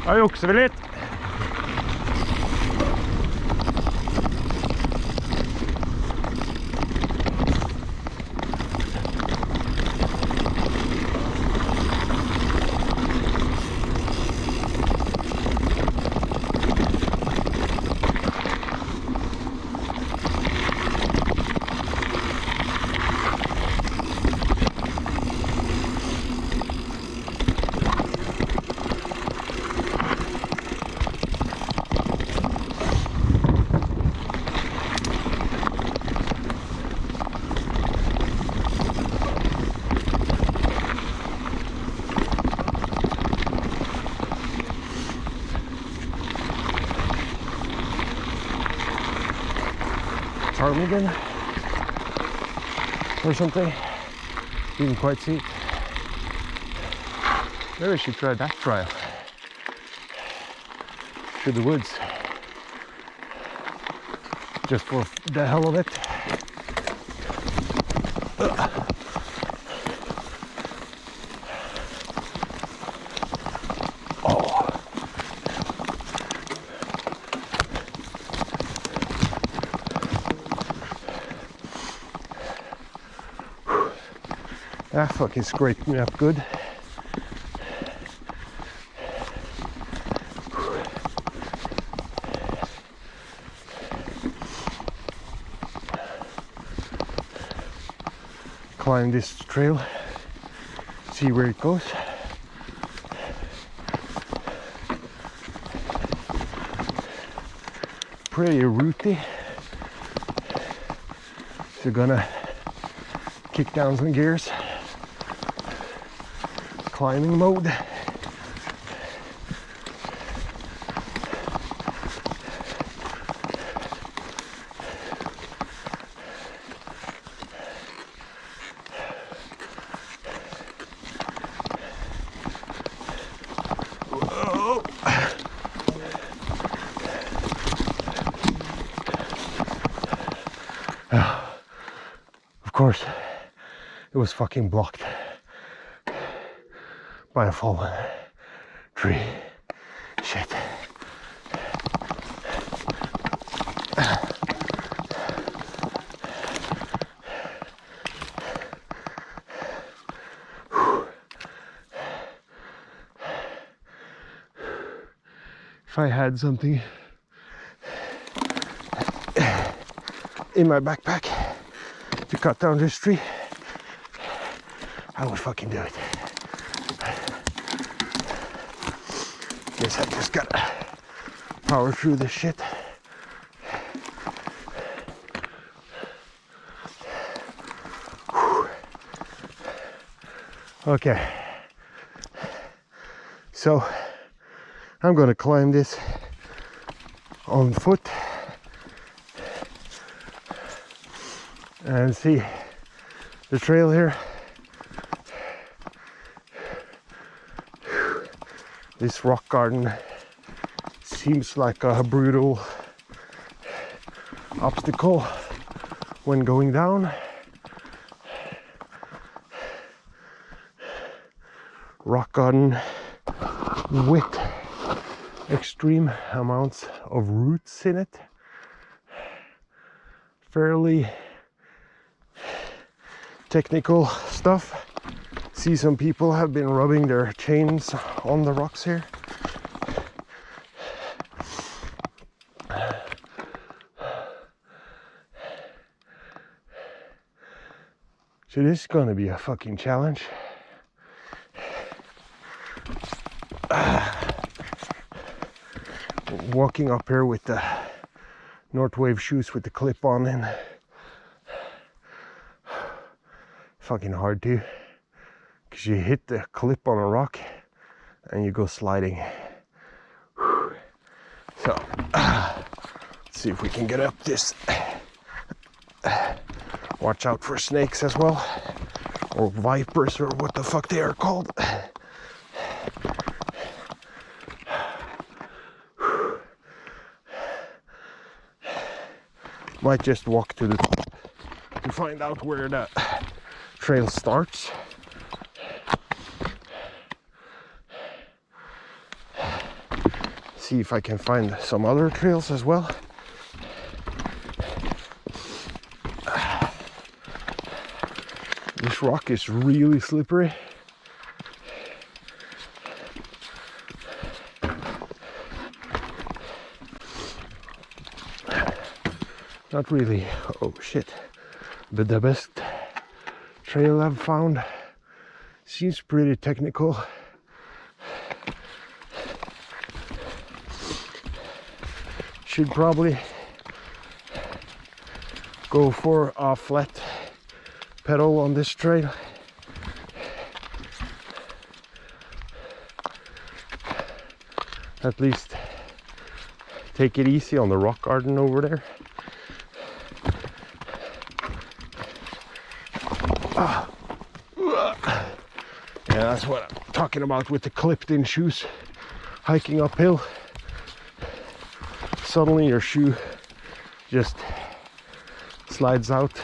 Da jukser vi litt. Ptarmigan or something. Didn't quite see it. Maybe I should try that trail through the woods, just for the hell of it. That fucking scraped me up good. Climb this trail, see where it goes. Pretty rooty. So gonna kick down some gears. Climbing mode. Whoa. Of course, it was fucking blocked by a fallen tree. Shit. If I had something in my backpack to cut down this tree, I would fucking do it. Guess I just gotta power through this shit. Whew. Okay, so I'm gonna climb this on foot and see the trail here. This rock garden seems like a brutal obstacle when going down. Rock garden with extreme amounts of roots in it. Fairly technical stuff. See, some people have been rubbing their chains on the rocks here. So this is gonna be a fucking challenge. Walking up here with the Northwave shoes with the clip on and fucking hard too, because you hit the clip on a rock and you go sliding. So let's see if we can get up this. Watch out for snakes as well, or vipers, or what the fuck they are called. Might just walk to the top to find out where the trail starts. see if I can find some other trails as well. This rock is really slippery. Not really, oh shit, but the best trail I've found seems pretty technical. Should probably go for a flat pedal on this trail. At least take it easy on the rock garden over there. Yeah, that's what I'm talking about with the clipped in shoes. Hiking uphill, suddenly your shoe just slides out.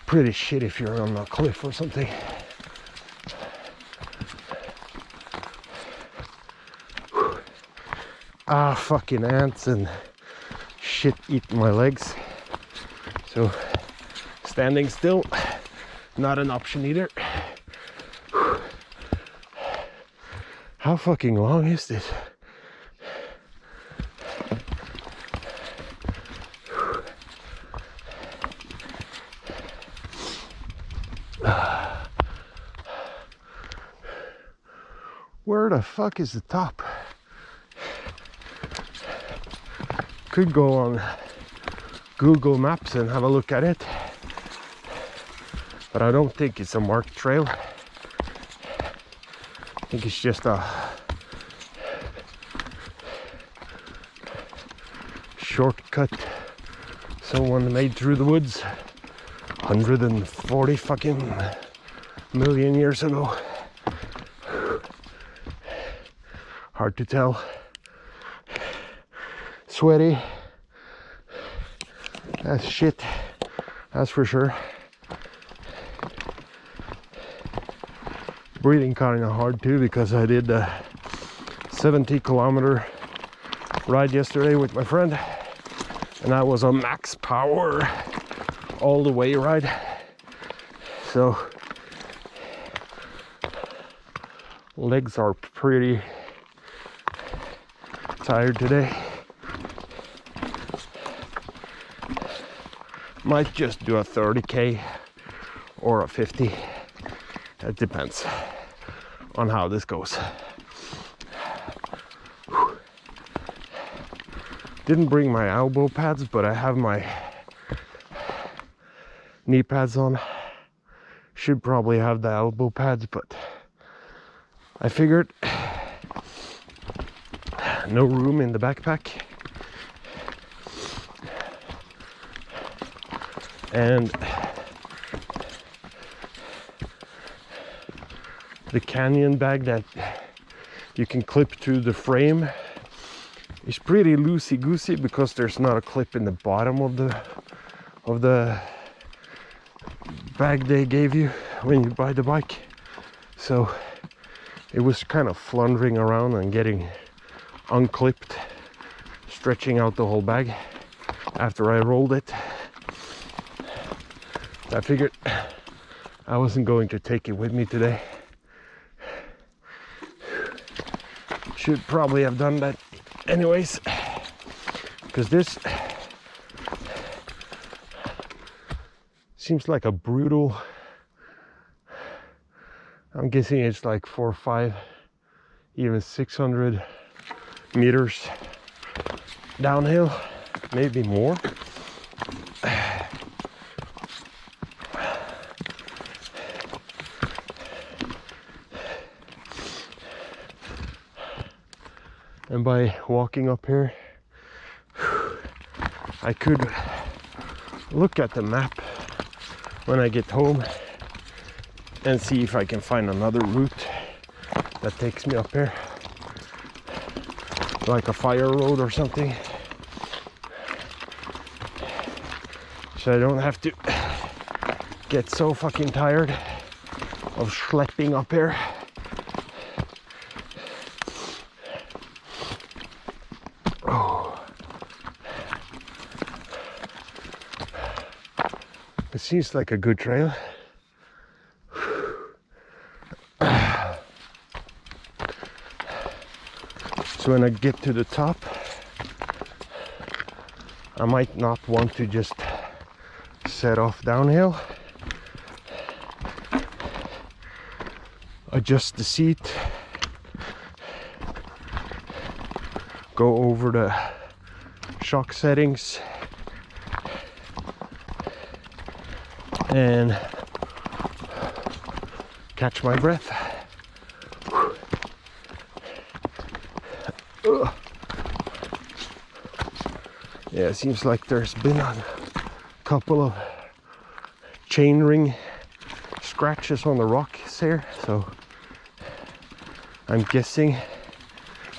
Pretty shit if you're on a cliff or something. Ah, fucking ants and shit eating my legs. So standing still, not an option either. How fucking long is this? Where the fuck is the top? Could go on Google Maps and have a look at it, but I don't think it's a marked trail. I think it's just a shortcut someone made through the woods 140 fucking million years ago. Hard to tell. Sweaty as shit, that's for sure. Breathing kind of hard too, because I did a 70-kilometer ride yesterday with my friend, and that was a max power all the way ride. So legs are pretty tired today. Might just do a 30k or a 50. It depends on how this goes. Didn't bring my elbow pads, but I have my knee pads on. Should probably have the elbow pads, but I figured no room in the backpack. And the canyon bag that you can clip to the frame is pretty loosey-goosey, because there's not a clip in the bottom of the bag they gave you when you buy the bike. So it was kind of floundering around and getting unclipped, stretching out the whole bag after I rolled it. I figured I wasn't going to take it with me today. Should probably have done that anyways, because this seems like a brutal, I'm guessing it's like 4 or 5, even 600 meters downhill, maybe more. And by walking up here, I could look at the map when I get home and see if I can find another route that takes me up here, like a fire road or something, so I don't have to get so fucking tired of schlepping up here. seems like a good trail. So when I get to the top, I might not want to just set off downhill. Adjust the seat, go over the shock settings, and catch my breath. Yeah, it seems like there's been a couple of chain ring scratches on the rocks here, so I'm guessing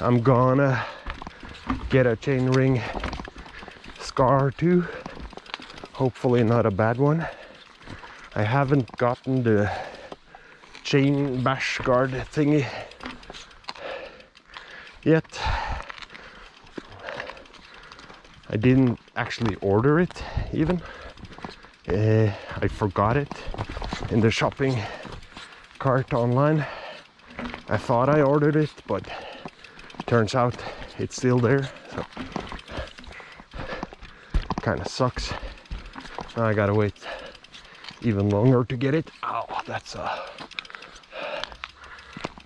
I'm gonna get a chain ring scar too. Hopefully not a bad one. I haven't gotten the chain bash guard thingy yet. I didn't actually order it even. I forgot it in the shopping cart online. I thought I ordered it, but turns out it's still there, so kind of sucks. Now I gotta wait even longer to get it. Oh, that's a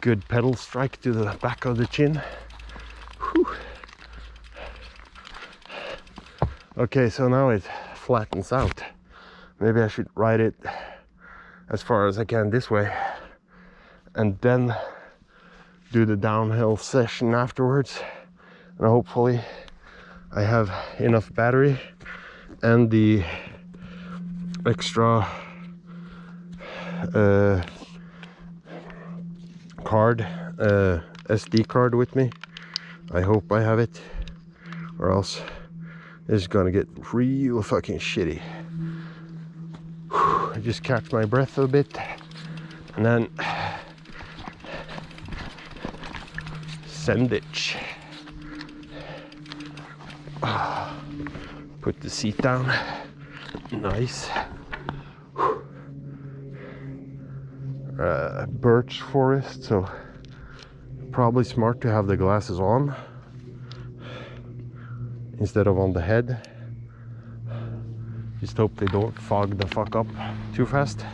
good pedal strike to the back of the chin. Whew. Okay, so now it flattens out. Maybe I should ride it as far as I can this way and then do the downhill session afterwards. And hopefully I have enough battery and the extra card, SD card with me. I hope I have it, or else it's gonna get real fucking shitty. I just catch my breath a bit and then send it. Put the seat down. Nice. Birch forest, so probably smart to have the glasses on instead of on the head. Just hope they don't fog the fuck up too fast.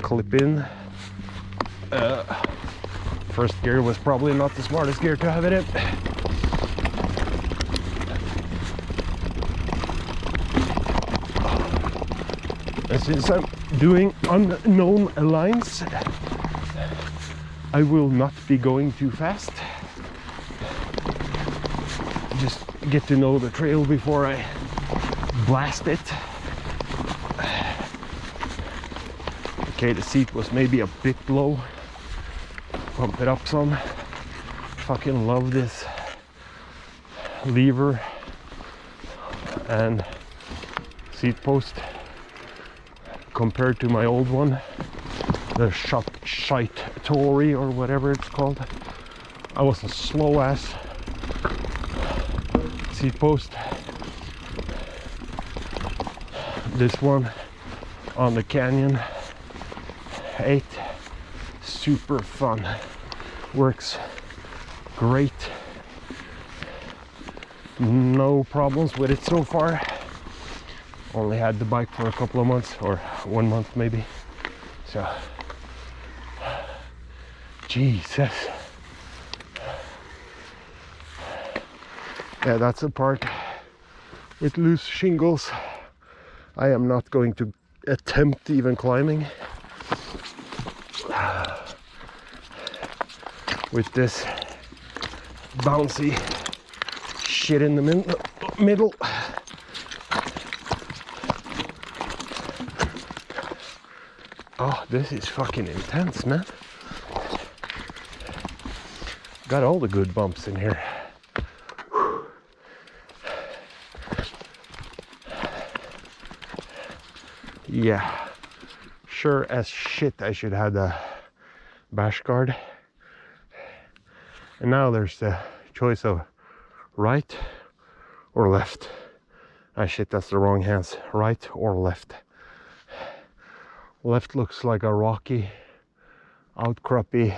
Clip in. First gear was probably not the smartest gear to have in it. And since I'm doing unknown lines, I will not be going too fast. Just get to know the trail before I blast it. Okay, the seat was maybe a bit low. Pump it up some. Fucking love this lever and seat post compared to my old one, the shite Tory or whatever it's called. I was a slow ass seat post. This one on the Canyon 8, super fun, works great, no problems with it so far. Only had the bike for a couple of months, or 1 month maybe, so Jesus. Yeah, that's a part with loose shingles I am not going to attempt even climbing. With this bouncy shit in the middle. Oh, this is fucking intense, man. Got all the good bumps in here. Yeah, sure as shit I should have the bash guard. And now there's the choice of right or left. Ah shit, that's the wrong hands. Right or left? Left looks like a rocky, outcroppy,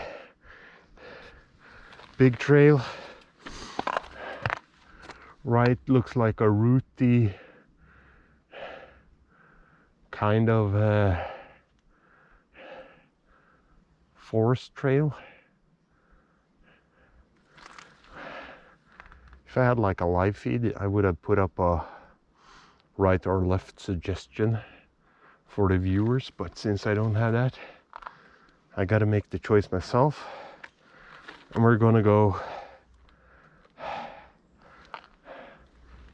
big trail. Right looks like a rooty kind of forest trail. If I had like a live feed, I would have put up a right or left suggestion for the viewers, but since I don't have that, I gotta make the choice myself. And we're gonna go,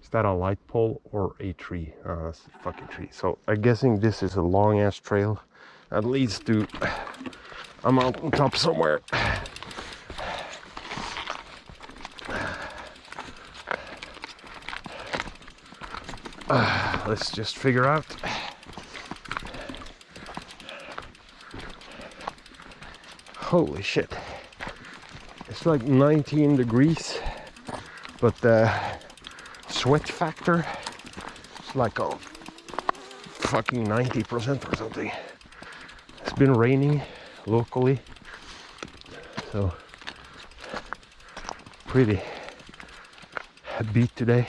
is that a light pole or a tree? It's a fucking tree. So I'm guessing this is a long ass trail that leads to a mountain top somewhere. Let's just figure out. Holy shit. It's like 19 degrees, but the sweat factor is like a fucking 90% or something. It's been raining locally, so pretty beat today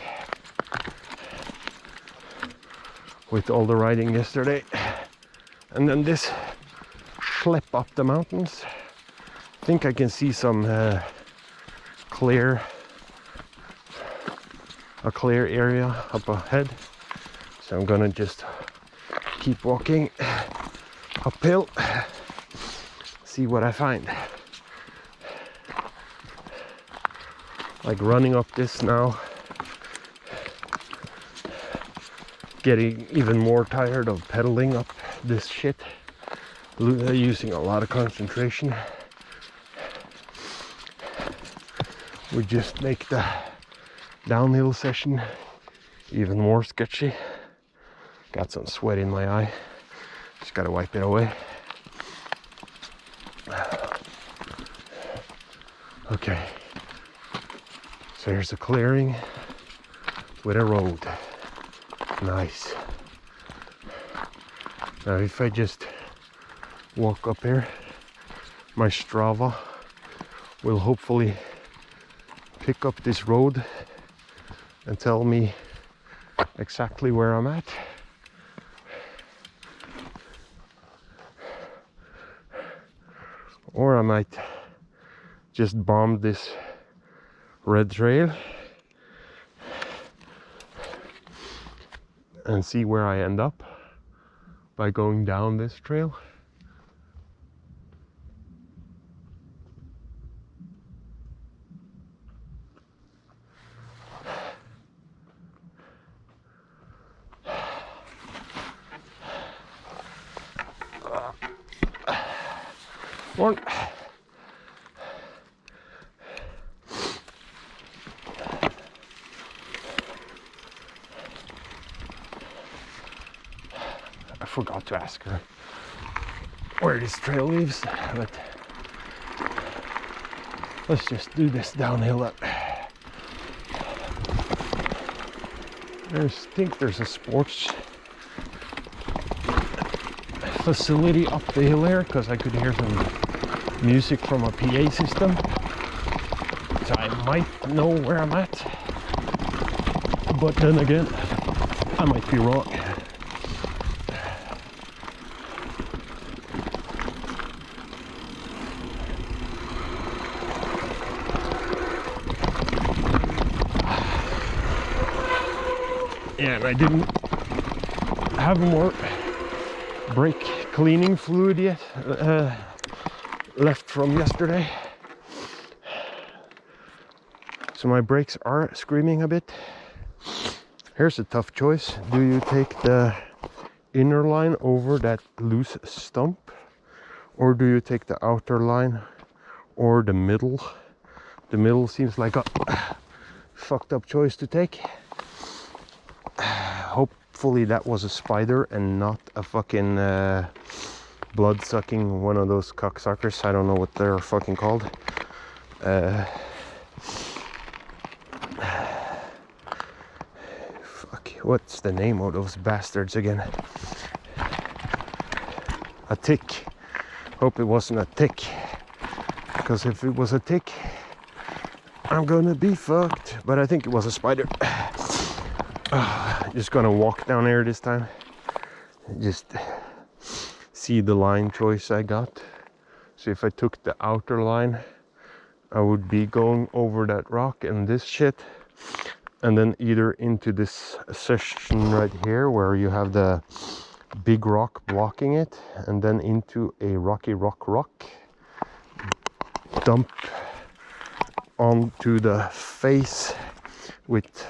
with all the riding yesterday. And then this schlep up the mountains. I think I can see some clear area up ahead, so I'm gonna just keep walking uphill, see what I find. Like running up this now, getting even more tired of pedaling up this shit, using a lot of concentration. Would just make the downhill session even more sketchy. Got some sweat in my eye, just gotta wipe it away. Okay, so here's a clearing with a road. Nice. Now if I just walk up here, my Strava will hopefully pick up this road and tell me exactly where I'm at. Or I might just bomb this red trail and see where I end up by going down this trail. One. I forgot to ask her where this trail leaves, but let's just do this downhill up. I think there's a sports facility up the hill here, because I could hear some music from a PA system, so I might know where I'm at, but then again I might be wrong. Yeah, and I didn't have more brake cleaning fluid yet left from yesterday, so my brakes are screaming a bit. Here's a tough choice. Do you take the inner line over that loose stump, or do you take the outer line or the middle? The middle seems like a fucked up choice to take. Hopefully that was a spider and not a fucking blood-sucking one of those cocksuckers. I don't know what they're fucking called. Fuck. what's the name of those bastards again? A tick. Hope it wasn't a tick, because if it was a tick, I'm gonna be fucked. But I think it was a spider. Just gonna walk down here this time. Just see the line choice I got. So if I took the outer line, I would be going over that rock and this shit, and then either into this section right here where you have the big rock blocking it, and then into a rocky rock, dump onto the face with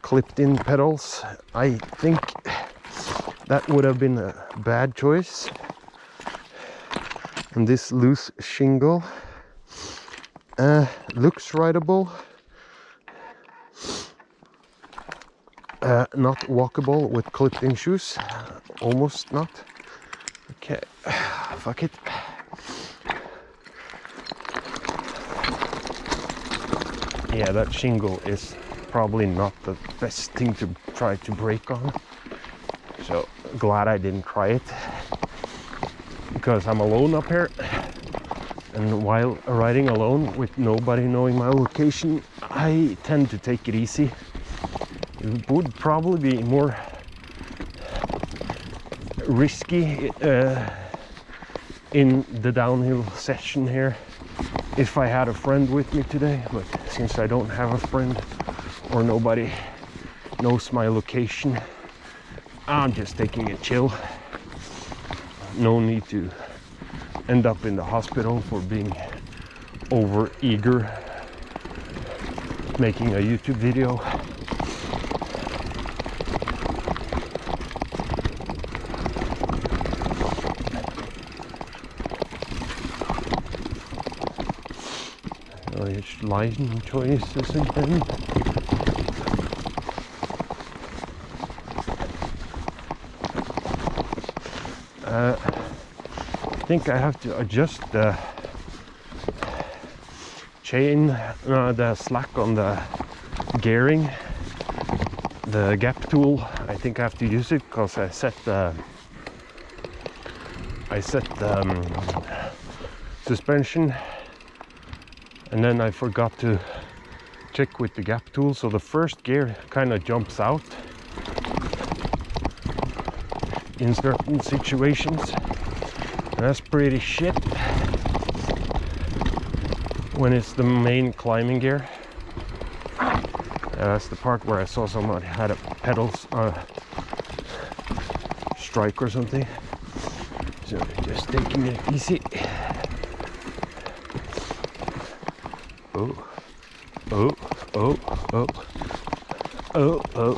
clipped in pedals. I think that would have been a bad choice. And this loose shingle looks rideable, not walkable with clipped in shoes, almost not. Okay, fuck it. Yeah, that shingle is probably not the best thing to try to brake on, so glad I didn't try it, because I'm alone up here, and while riding alone with nobody knowing my location, I tend to take it easy. It would probably be more risky in the downhill session here if I had a friend with me today, but since I don't have a friend or nobody knows my location, I'm just taking it chill. No need to end up in the hospital for being over eager making a YouTube video. It's line choices again. I think I have to adjust the chain, the slack on the gearing, the gap tool. I think I have to use it because I set the suspension, and then I forgot to check with the gap tool, so the first gear kind of jumps out in certain situations. That's pretty shit when it's the main climbing gear. That's the part where I saw somebody had a pedals strike or something. So just taking it easy. Oh, oh, oh, oh, oh, oh,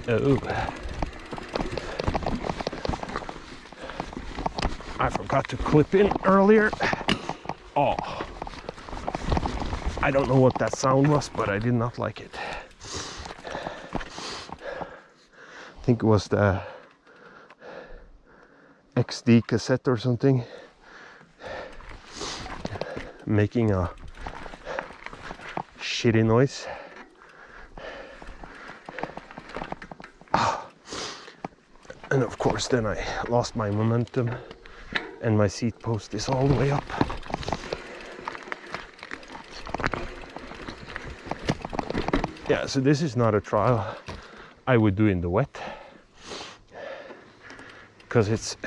oh. I forgot to clip in earlier. Oh, I don't know what that sound was, but I did not like it. I think it was the XD cassette or something making a shitty noise. And of course then I lost my momentum and my seat post is all the way up. Yeah, so this is not a trial I would do in the wet, because it's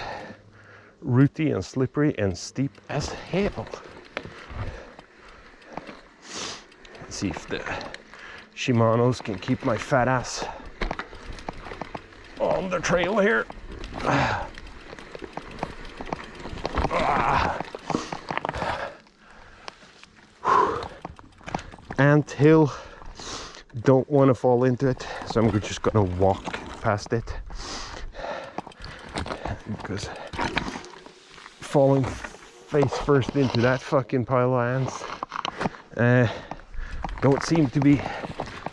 rooty and slippery and steep as hell. Let's see if the Shimanos can keep my fat ass on the trail here. Ant hill, don't want to fall into it, so I'm just gonna walk past it, because falling face first into that fucking pile of ants don't seem to be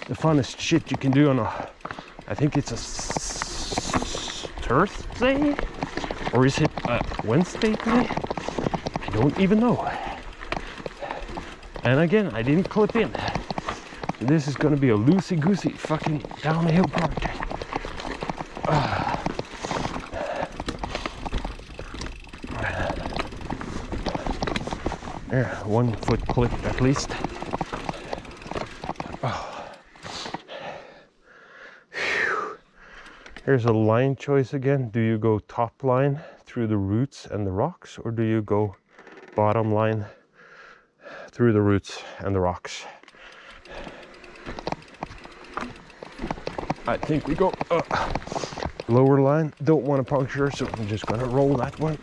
the funnest shit you can do on a, I think it's a Thursday, or is it a Wednesday day? I don't even know. And again, I didn't clip in. This is gonna be a loosey-goosey fucking downhill part. There, 1 foot clip at least. Here's a line choice again. Do you go top line through the roots and the rocks, or do you go bottom line through the roots and the rocks? I think we go lower line. Don't want to puncture, so I'm just gonna roll that one.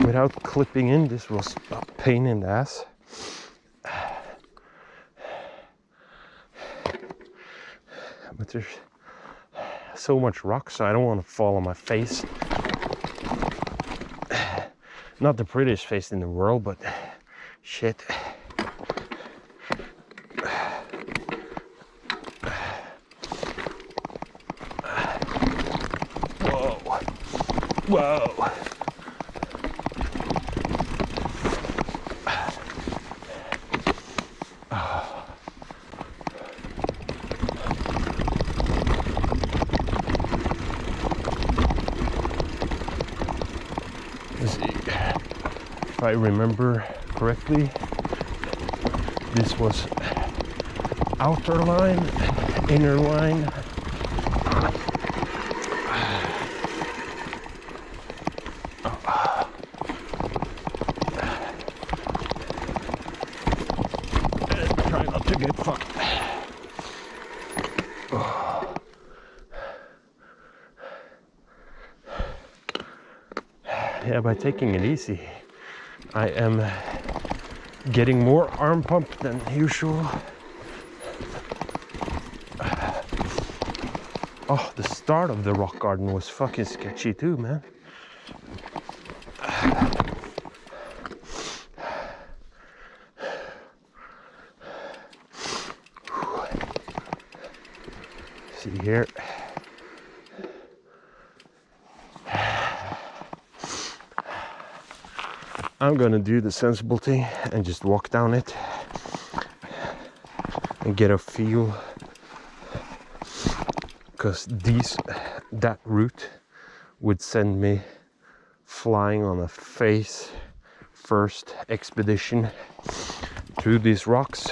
Without clipping in, this was a pain in the ass. But there's so much rock, so I don't want to fall on my face. Not the prettiest face in the world, but shit. Whoa. Whoa. If I remember correctly, this was outer line, inner line. Try not to get fucked. Yeah, by taking it easy, I am getting more arm pump than usual. Oh, the start of the rock garden was fucking sketchy too, man. See here. I'm gonna do the sensible thing and just walk down it and get a feel, because that route would send me flying on a face first expedition through these rocks,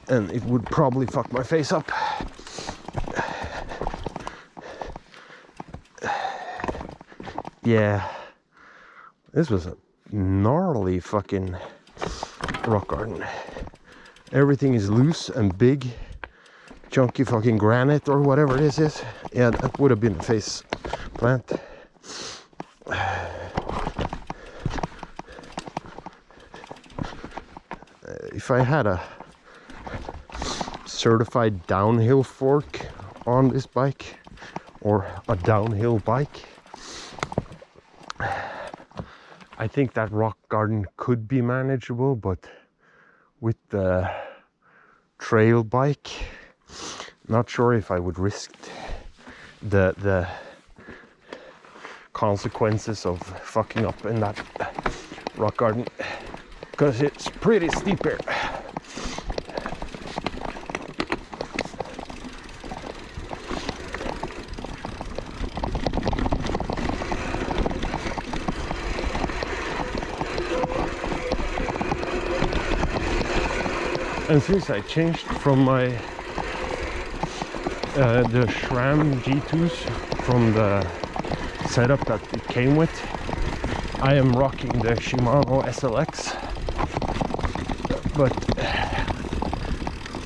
and it would probably fuck my face up. Yeah, this was a gnarly fucking rock garden. Everything is loose and big, chunky fucking granite or whatever this is. Yeah, that would have been a face plant. If I had a certified downhill fork on this bike, or a downhill bike, I think that rock garden could be manageable, but with the trail bike, not sure if I would risk the consequences of fucking up in that rock garden, because it's pretty steep here. And since I changed from my the SRAM G2s from the setup that it came with, I am rocking the Shimano SLX, but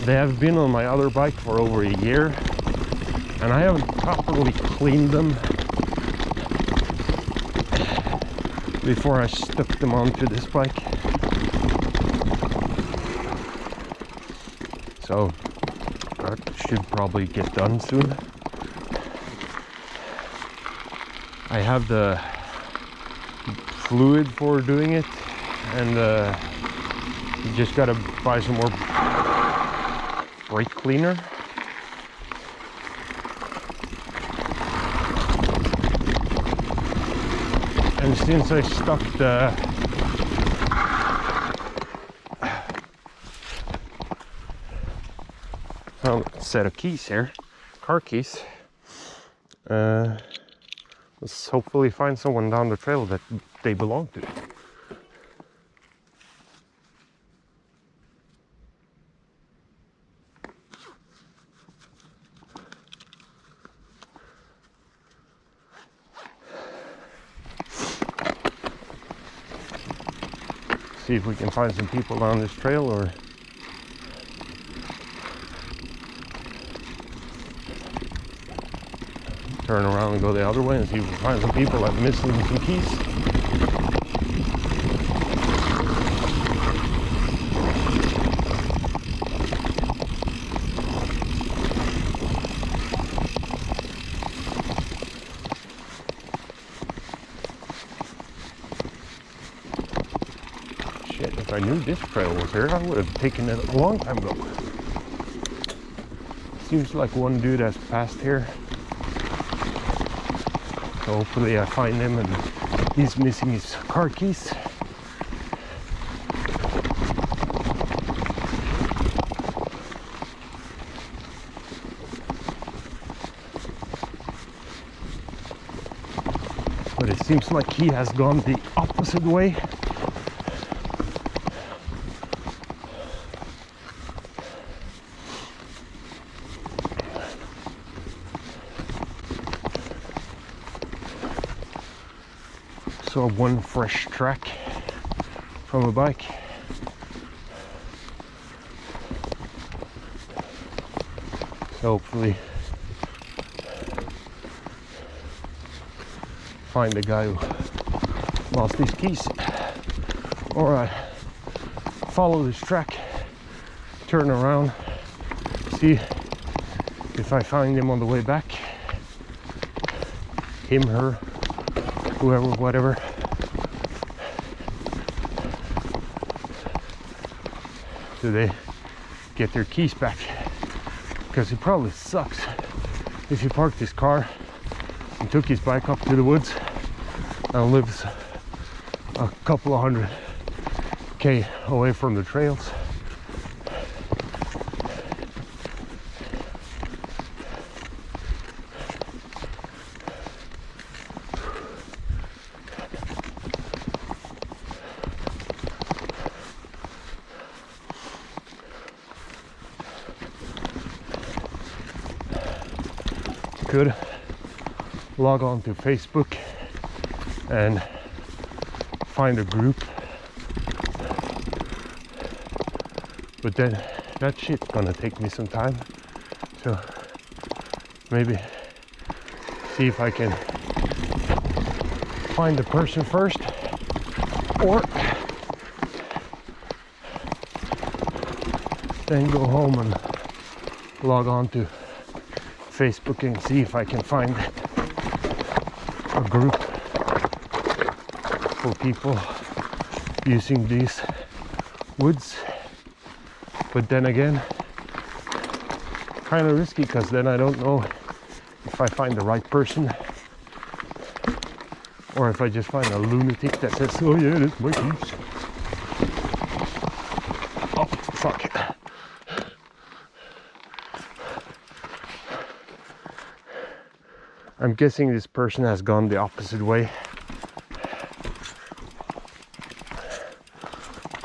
they have been on my other bike for over a year and I haven't properly cleaned them before I stuck them onto this bike. So that should probably get done soon. I have the fluid for doing it, and you just gotta buy some more brake cleaner. And since I stuck the set of keys here, car keys, let's hopefully find someone down the trail that they belong to. See if we can find some people down this trail, or turn around and go the other way and see if we can find some people that are missing some keys. Shit, if I knew this trail was here, I would have taken it a long time ago. Seems like one dude has passed here. So hopefully I find him and he's missing his car keys. But it seems like he has gone the opposite way. So one fresh track from a bike. So hopefully find the guy who lost his keys, or I follow this track, turn around, see if I find him on the way back, him, her, whoever, whatever. Do they get their keys back? Because it probably sucks if he parked his car and took his bike up to the woods and lives a couple of 100k away from the trails. Could log on to Facebook and find a group, but then that shit's gonna take me some time, so maybe see if I can find the person first, or then go home and log on to Facebook and see if I can find a group for people using these woods. But then again, kind of risky, because then I don't know if I find the right person or if I just find a lunatic that says, oh yeah, that's my keys. Oh fuck. I'm guessing this person has gone the opposite way,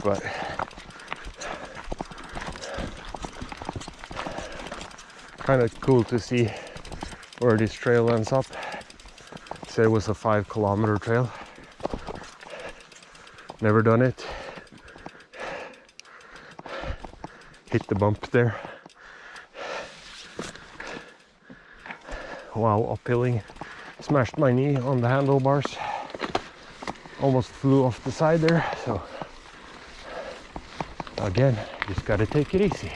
but kind of cool to see where this trail ends up. Said it was a 5-kilometer trail. Never done it. Hit the bump there while uphilling, smashed my knee on the handlebars, almost flew off the side there. So again, just gotta take it easy.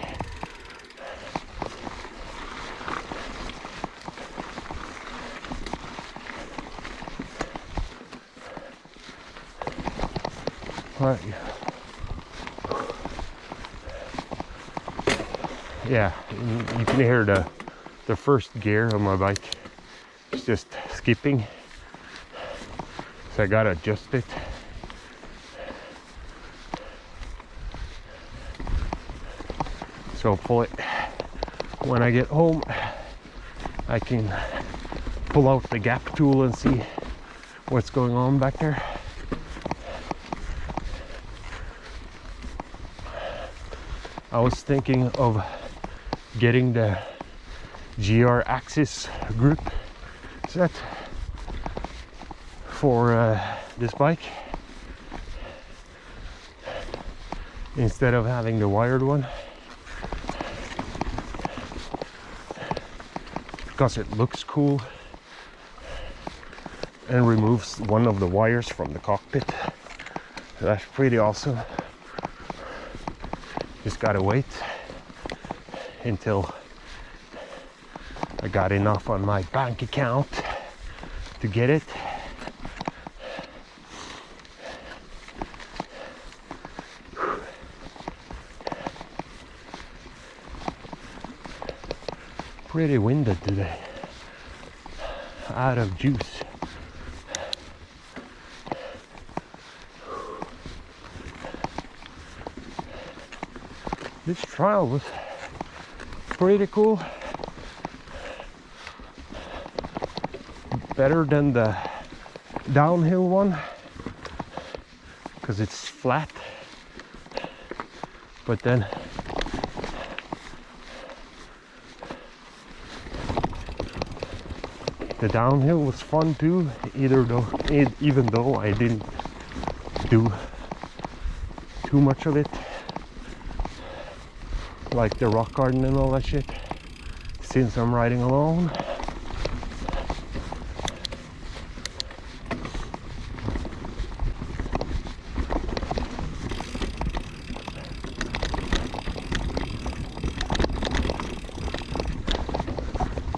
All right, yeah, you can hear the first gear on my bike. It's just skipping. So I gotta adjust it. So hopefully when I get home I can pull out the gap tool and see what's going on back there. I was thinking of getting the GR axis group set for this bike instead of having the wired one, because it looks cool and removes one of the wires from the cockpit. So that's pretty awesome. Just gotta wait until I got enough on my bank account to get it. Pretty winded today, out of juice. This trial was pretty cool. Better than the downhill one because it's flat, but then the downhill was fun too, even though I didn't do too much of it, like the rock garden and all that shit, since I'm riding alone.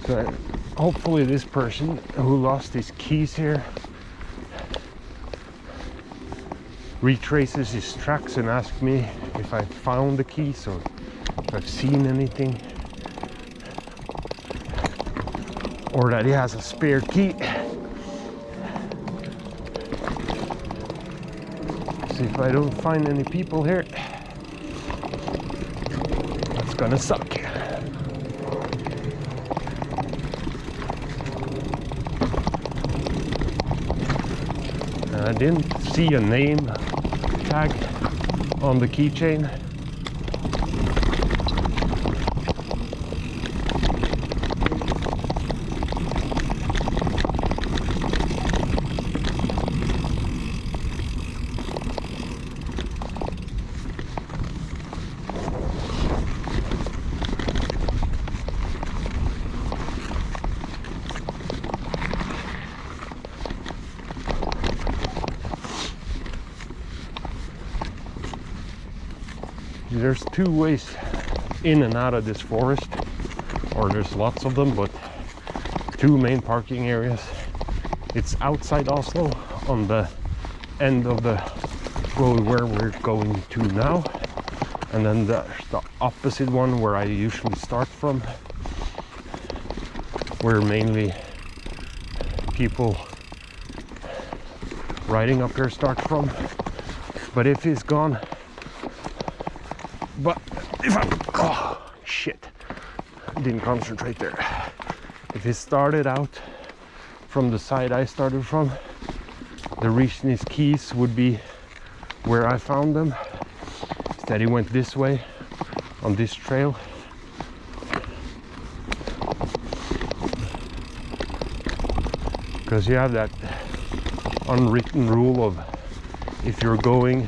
So hopefully this person who lost his keys here retraces his tracks and asks me if I found the keys or if I've seen anything, or that he has a spare key. See, if I don't find any people here, that's gonna suck. I didn't see a name tag on the keychain. There's two ways in and out of this forest, or there's lots of them, but two main parking areas. It's outside Oslo on the end of the road where we're going to now, and then the opposite one where I usually start from, where mainly people riding up here start from. But if he's gone, oh shit, didn't concentrate there. If he started out from the side I started from, the reason his keys would be where I found them. Instead he went this way on this trail. Because you have that unwritten rule of, if you're going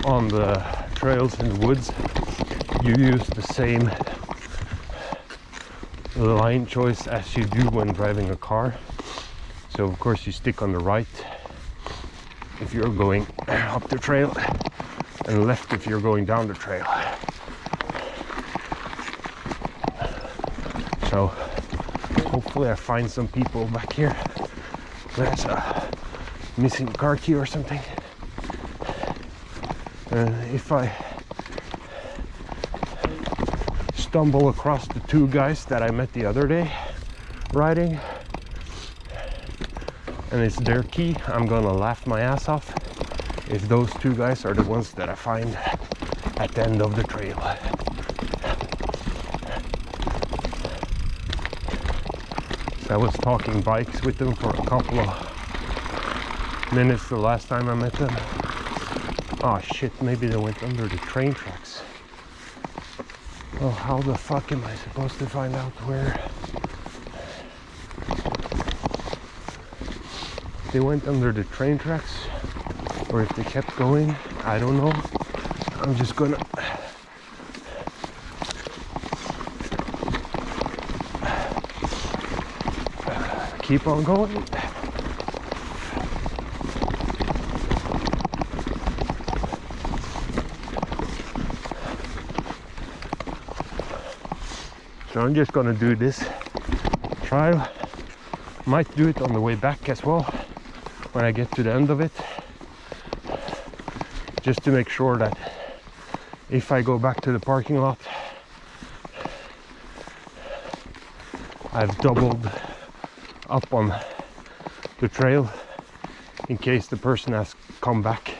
on the trails in the woods, you use the same line choice as you do when driving a car. So of course you stick on the right if you're going up the trail, and left if you're going down the trail. So hopefully I find some people back here. There's a missing car key or something. If I stumble across the two guys that I met the other day riding, and it's their key, I'm gonna laugh my ass off if those two guys are the ones that I find at the end of the trail. So I was talking bikes with them for a couple of minutes the last time I met them. Oh shit, maybe they went under the train tracks. Oh, how the fuck am I supposed to find out where they went under the train tracks, or if they kept going? I don't know. I'm just gonna keep on going. So I'm just gonna do this trial. Might do it on the way back as well when I get to the end of it, just to make sure that if I go back to the parking lot, I've doubled up on the trail in case the person has come back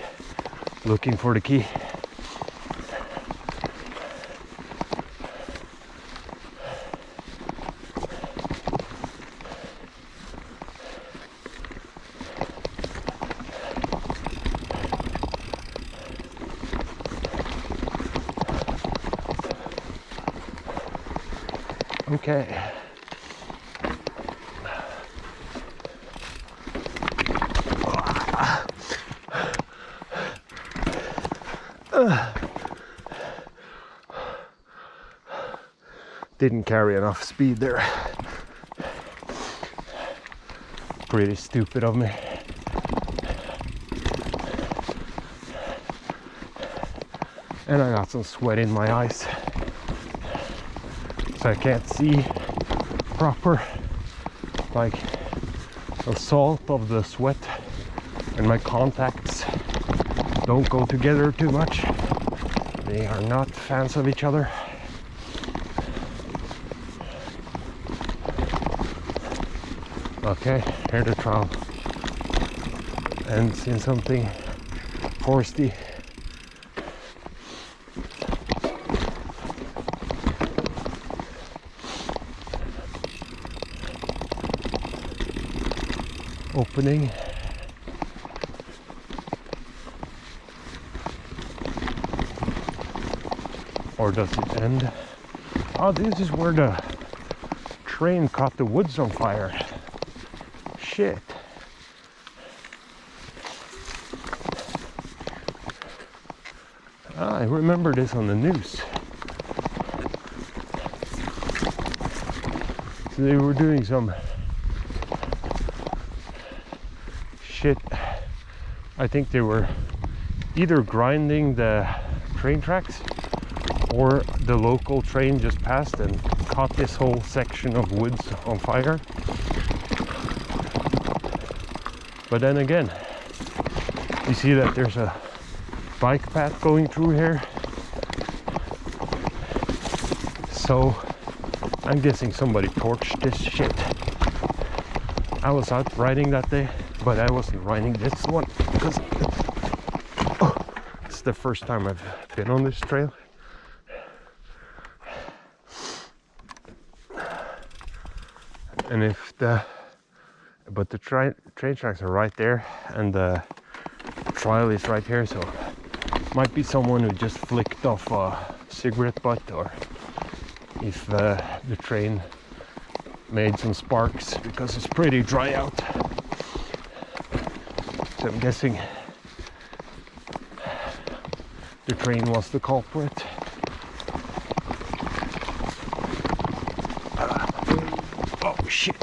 looking for the key. Okay. Didn't carry enough speed there. Pretty stupid of me. And I got some sweat in my eyes, so I can't see proper. Like the salt of the sweat and my contacts don't go together too much. They are not fans of each other. Okay, here the trial ends in something foresty. Opening. Or does it end? Oh, this is where the train caught the woods on fire. Shit. I remember this on the news. So they were doing some shit. I think they were either grinding the train tracks, or the local train just passed and caught this whole section of woods on fire. But then again, you see that there's a bike path going through here, so I'm guessing somebody torched this shit. I was out riding that day, but I wasn't riding this one because it's the first time I've been on this trail. And if the train tracks are right there and the trial is right here, so might be someone who just flicked off a cigarette butt, or if the train made some sparks because it's pretty dry out. So I'm guessing the train was the culprit. Oh shit.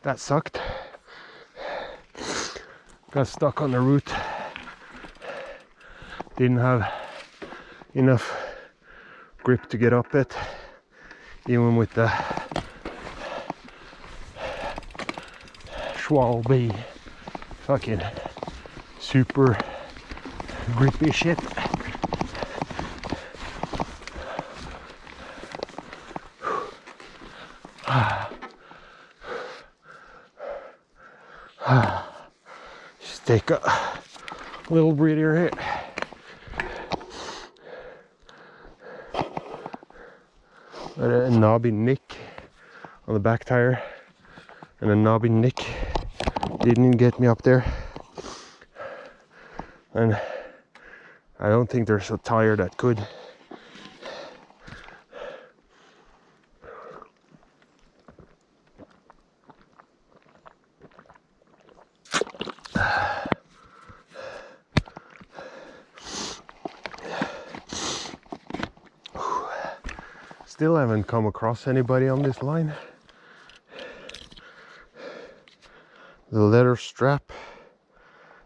That sucked. Got stuck on the root. Didn't have enough grip to get up it, even with the Schwalbe fucking super grippy shit. Just take a little breather here. A knobby nick on the back tire, and a knobby nick didn't get me up there. And I don't think there's a tire that could. Still haven't come across anybody on this line. The leather strap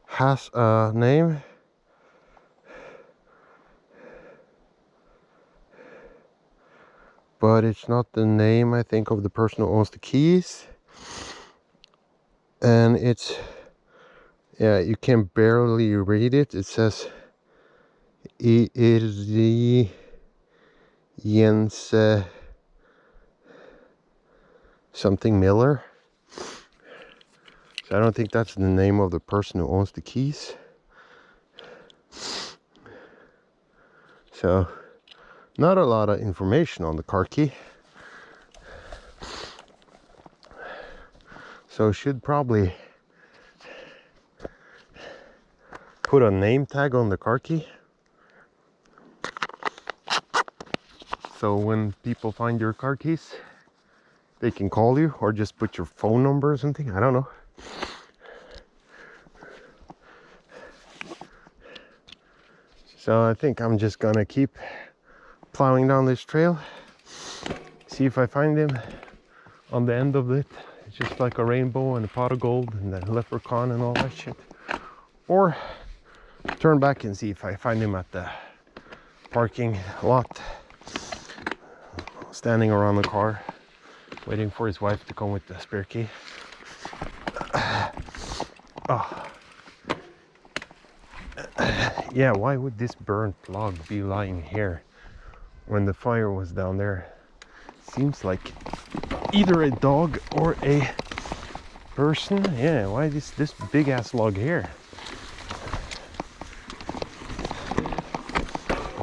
has a name. But it's not the name, I think, of the person who owns the keys. And it's, yeah, you can barely read it. It says Jens something Miller. So I don't think that's the name of the person who owns the keys. So not a lot of information on the car key. So should probably put a name tag on the car key. So when people find your car keys, they can call you, or just put your phone number or something. I don't know. So I think I'm just gonna keep plowing down this trail, see if I find him on the end of it. It's just like a rainbow and a pot of gold and a leprechaun and all that shit. Or turn back and see if I find him at the parking lot, standing around the car, waiting for his wife to come with the spare key. Oh. Yeah, why would this burnt log be lying here when the fire was down there? Seems like either a dog or a person. Yeah, why is this big ass log here?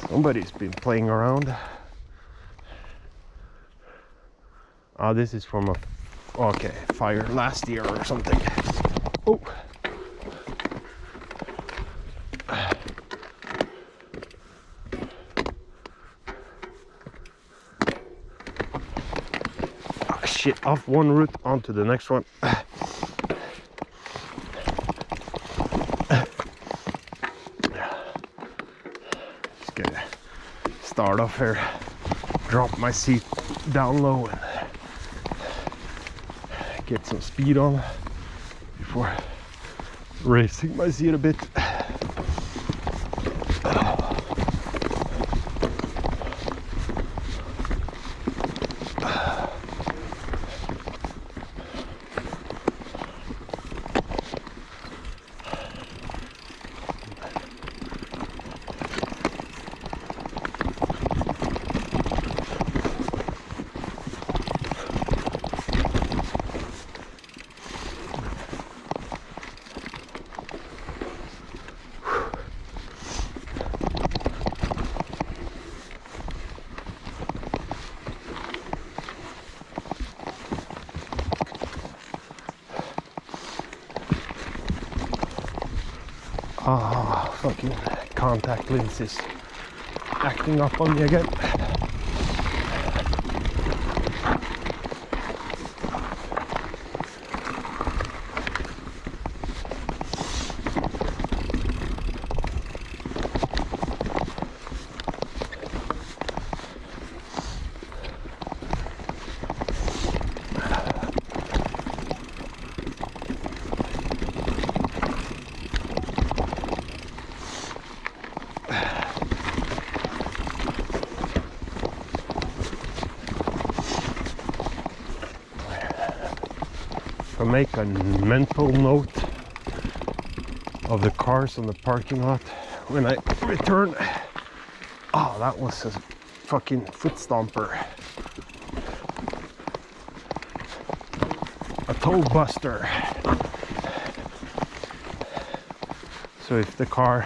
Somebody's been playing around. Oh, this is from a fire last year or something. Oh. Shit, off one route onto the next one. Just gonna start off here, drop my seat down low and get some speed on before raising my seat a bit. Oh, fucking contact lenses acting up on me again. if I make a mental note of the cars on the parking lot when I return. Oh, that was a fucking foot stomper. A toe buster. So if the car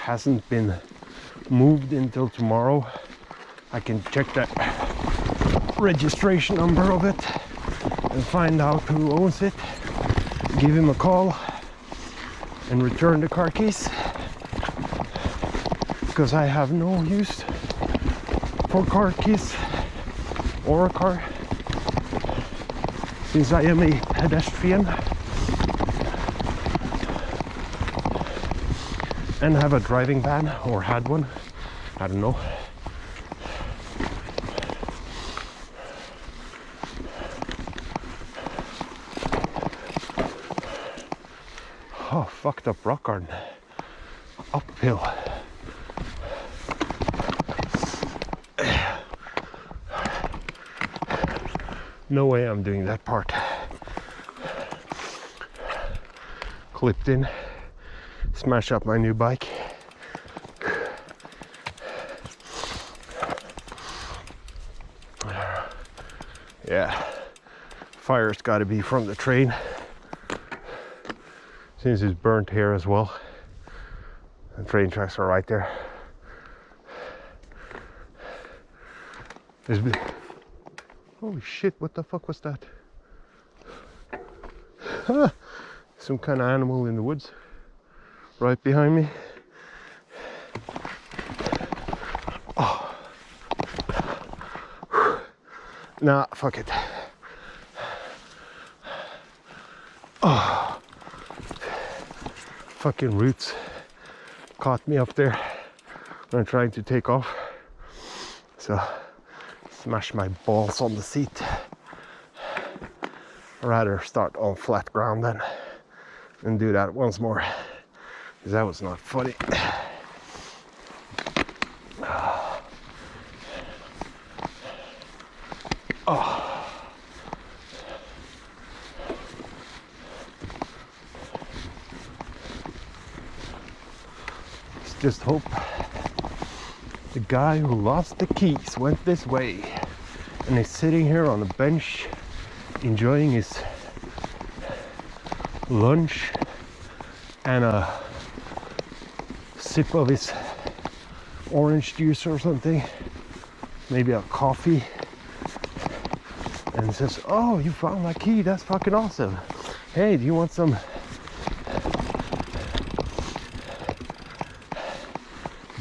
hasn't been moved until tomorrow, I can check that registration number of it and find out who owns it, give him a call and return the car keys, because I have no use for car keys or a car since I am a pedestrian and have a driving ban, or had one, I don't know. Oh, fucked up rock garden. Uphill. No way I'm doing that part. Clipped in. Smash up my new bike. Yeah. Fire's got to be from the train, since it's burnt here as well. The train tracks are right there. Holy shit, what the fuck was that? Some kind of animal in the woods right behind me. Oh. Nah, fuck it. Oh. Fucking roots caught me up there when I'm trying to take off. So smash my balls on the seat. I'd rather start on flat ground then and do that once more, because that was not funny. Oh. Let's just hope the guy who lost the keys went this way and is sitting here on a bench enjoying his lunch and a sip of his orange juice or something, maybe a coffee, and says, "Oh, you found my key, that's fucking awesome. Hey, do you want some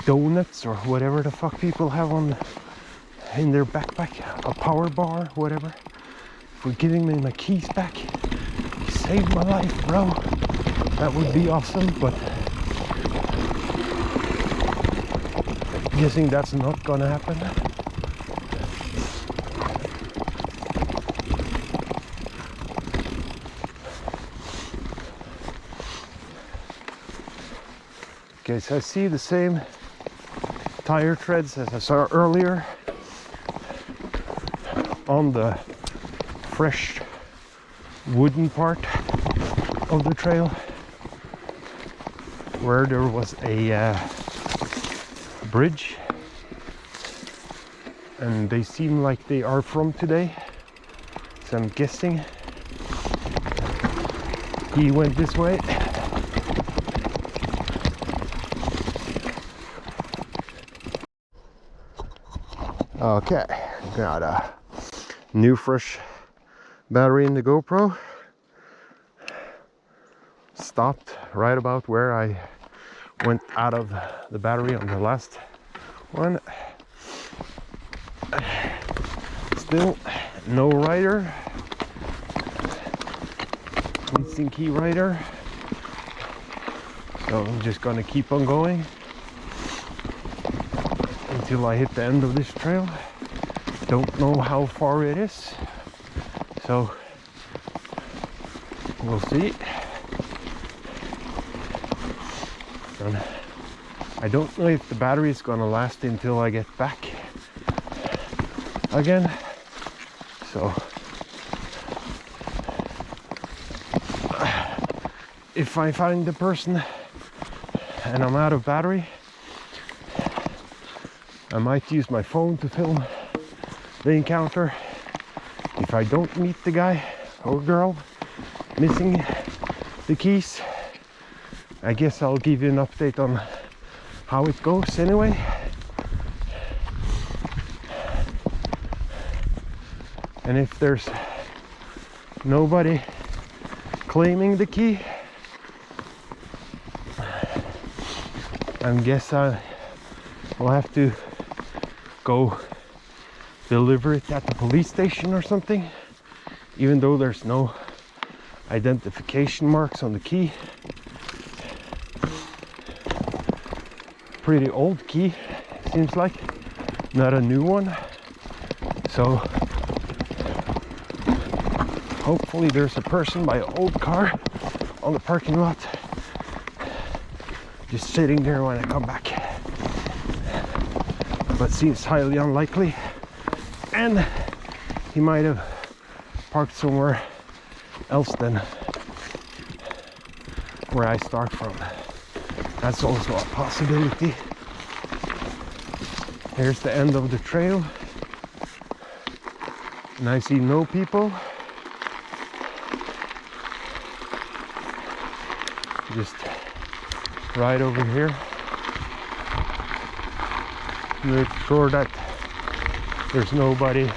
donuts or whatever the fuck people have on in their backpack, a power bar, whatever, for giving me my keys back. You saved my life, bro. That would be awesome, but I'm guessing that's not gonna happen." Okay, so I see the same tire treads as I saw earlier on the fresh wooden part of the trail, where there was a bridge, and they seem like they are from today, so I'm guessing he went this way. Okay, got a new fresh battery in the GoPro. Stopped right about where I went out of the battery on the last one. Still no rider. Missing key rider. So I'm just gonna keep on going until I hit the end of this trail. Don't know how far it is, so we'll see. And I don't know if the battery is gonna last until I get back again, so if I find the person and I'm out of battery, I might use my phone to film the encounter. If I don't meet the guy or girl missing the keys, I guess I'll give you an update on how it goes anyway. And if there's nobody claiming the key, I guess I will have to go deliver it at the police station or something, even though there's no identification marks on the key. Pretty old key, seems like, not a new one. So hopefully there's a person by an old car on the parking lot just sitting there when I come back, but seems highly unlikely, and he might have parked somewhere else than where I start from. That's also a possibility. Here's the end of the trail, and I see no people. Just right over here. Make sure that there's nobody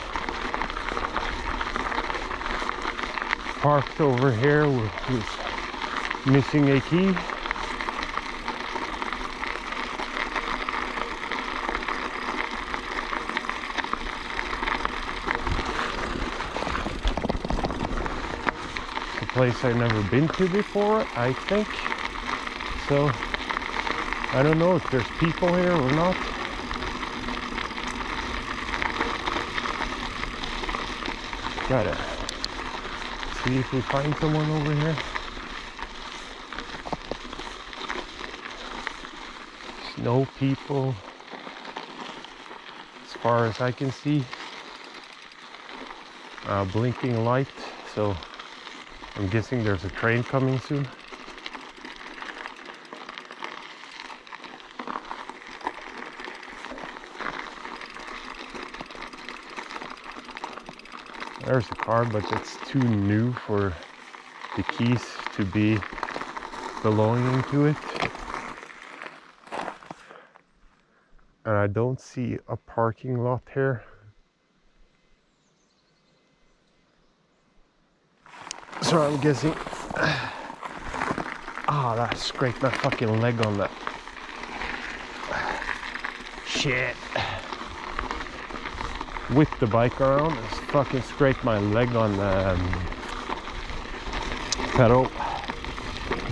parked over here who's missing a key. It's a place I've never been to before, I think. So I don't know if there's people here or not. Gotta see if we find someone over here. There's no people as far as I can see. Blinking light, so I'm guessing there's a train coming soon. There's a car, but it's too new for the keys to be belonging to it. And I don't see a parking lot here. So I'm guessing... Ah, that scraped my fucking leg on that. Shit. With the bike around, it's fucking scraped my leg on the pedal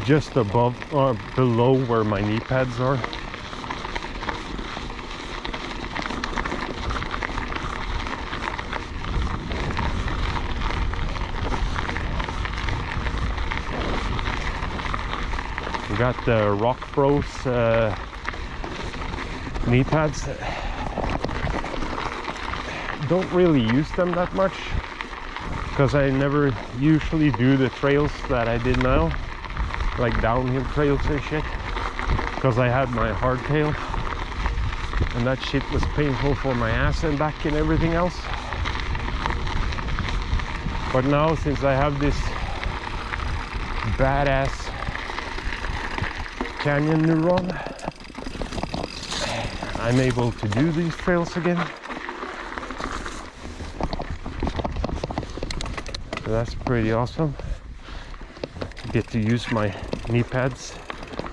just above or below where my knee pads are. We got the Rock Bros knee pads. Don't really use them that much because I never usually do the trails that I did now, like downhill trails and shit, because I had my hardtail and that shit was painful for my ass and back and everything else. But now, since I have this badass Canyon Neuron, I'm able to do these trails again. So that's pretty awesome. Get to use my knee pads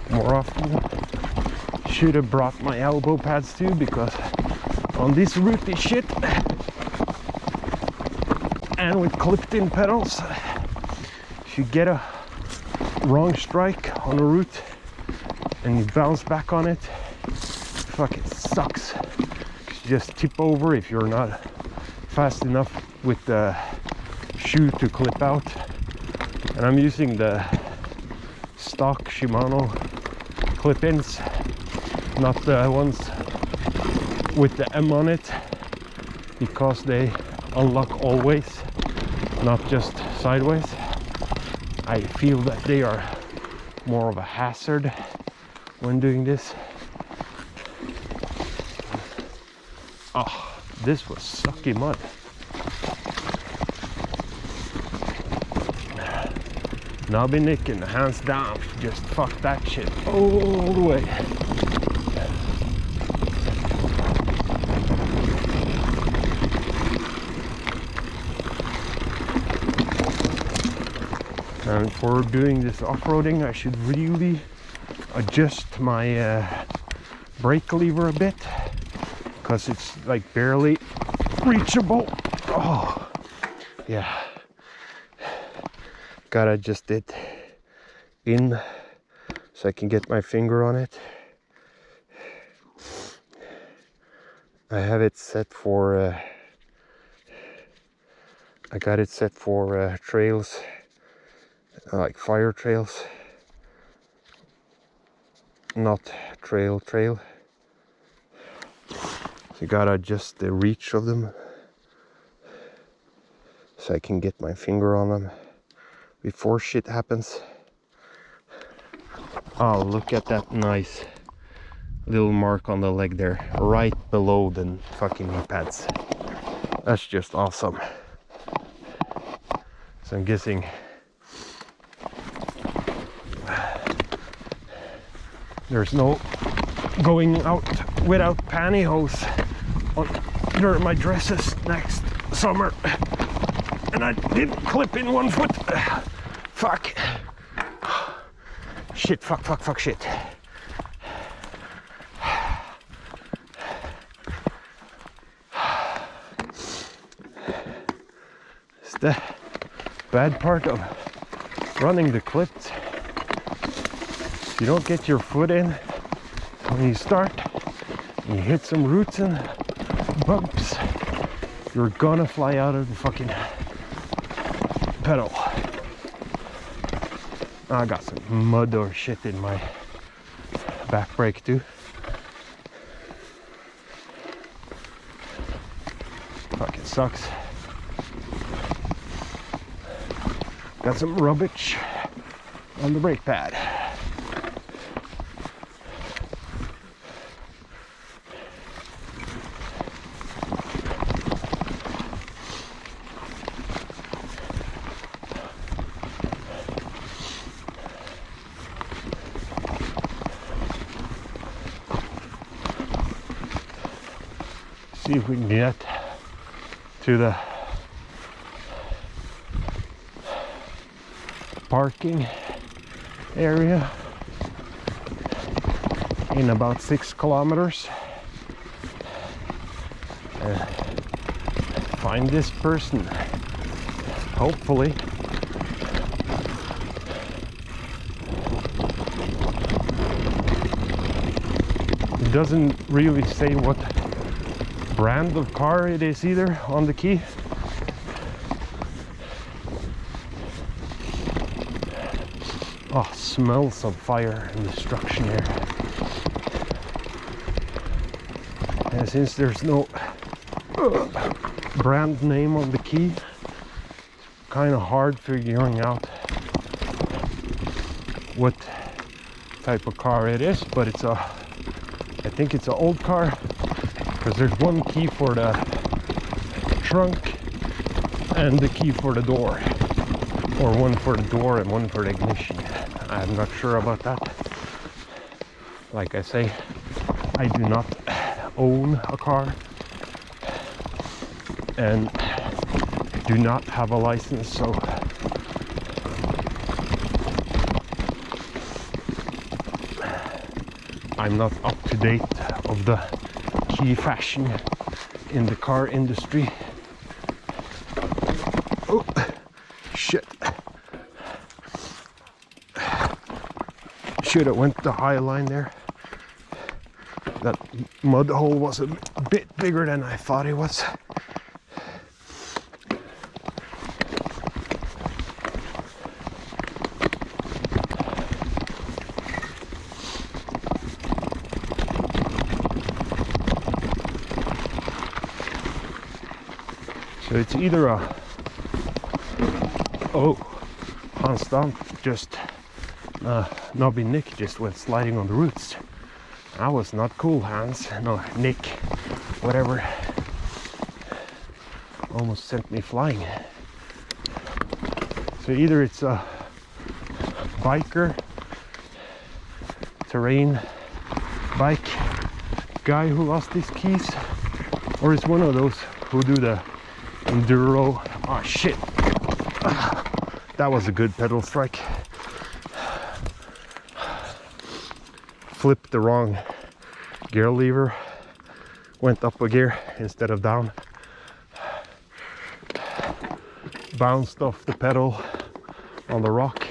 more often. Should have brought my elbow pads too, because on this rooty shit and with clipped in pedals, if you get a wrong strike on a route and you bounce back on it, fuck, it sucks. You just tip over if you're not fast enough with the shoe to clip out. And I'm using the stock Shimano clip-ins, not the ones with the M on it, because they unlock always, not just sideways. I feel that they are more of a hazard when doing this. Oh, this was sucky mud. Knobby nicking, hands down. Just fuck that shit all the way. And for doing this off-roading, I should really adjust my brake lever a bit, because it's like barely reachable. Oh, yeah. Gotta adjust it in so I can get my finger on it. I have it set for I got it set for trails, like fire trails, not trail. So you gotta adjust the reach of them so I can get my finger on them before shit happens. Oh, look at that nice little mark on the leg there, right below the fucking knee pads. That's just awesome. So I'm guessing there's no going out without pantyhose under my dresses next summer. And I didn't clip in one foot. Fuck. Shit, fuck, shit. It's the bad part of running the clips. You don't get your foot in when you start, and you hit some roots and bumps, you're gonna fly out of the fucking pedal. I got some mud or shit in my back brake too. Fucking sucks. Got some rubbish on the brake pad. See if we can get to the parking area in about 6 kilometers. Find this person, hopefully. It doesn't really say what brand of car it is either on the key. Oh, smells of fire and destruction here. And since there's no brand name on the key, kind of hard figuring out what type of car it is, but it's I think it's an old car, because there's one key for the trunk and the key for the door, or one for the door and one for the ignition. I'm not sure about that. Like I say, I do not own a car and do not have a license, so I'm not up to date of the key fashion in the car industry. Oh, shit. Should have went the high line there. That mud hole was a bit bigger than I thought it was. So it's either a, oh, konstant, just Nobby Nick just went sliding on the roots. That was not cool, Hans. No, Nick, whatever. Almost sent me flying. So either it's a biker, terrain bike guy who lost his keys, or it's one of those who do the enduro. Oh shit, that was a good pedal strike. Flipped the wrong gear lever, went up a gear instead of down, bounced off the pedal on the rock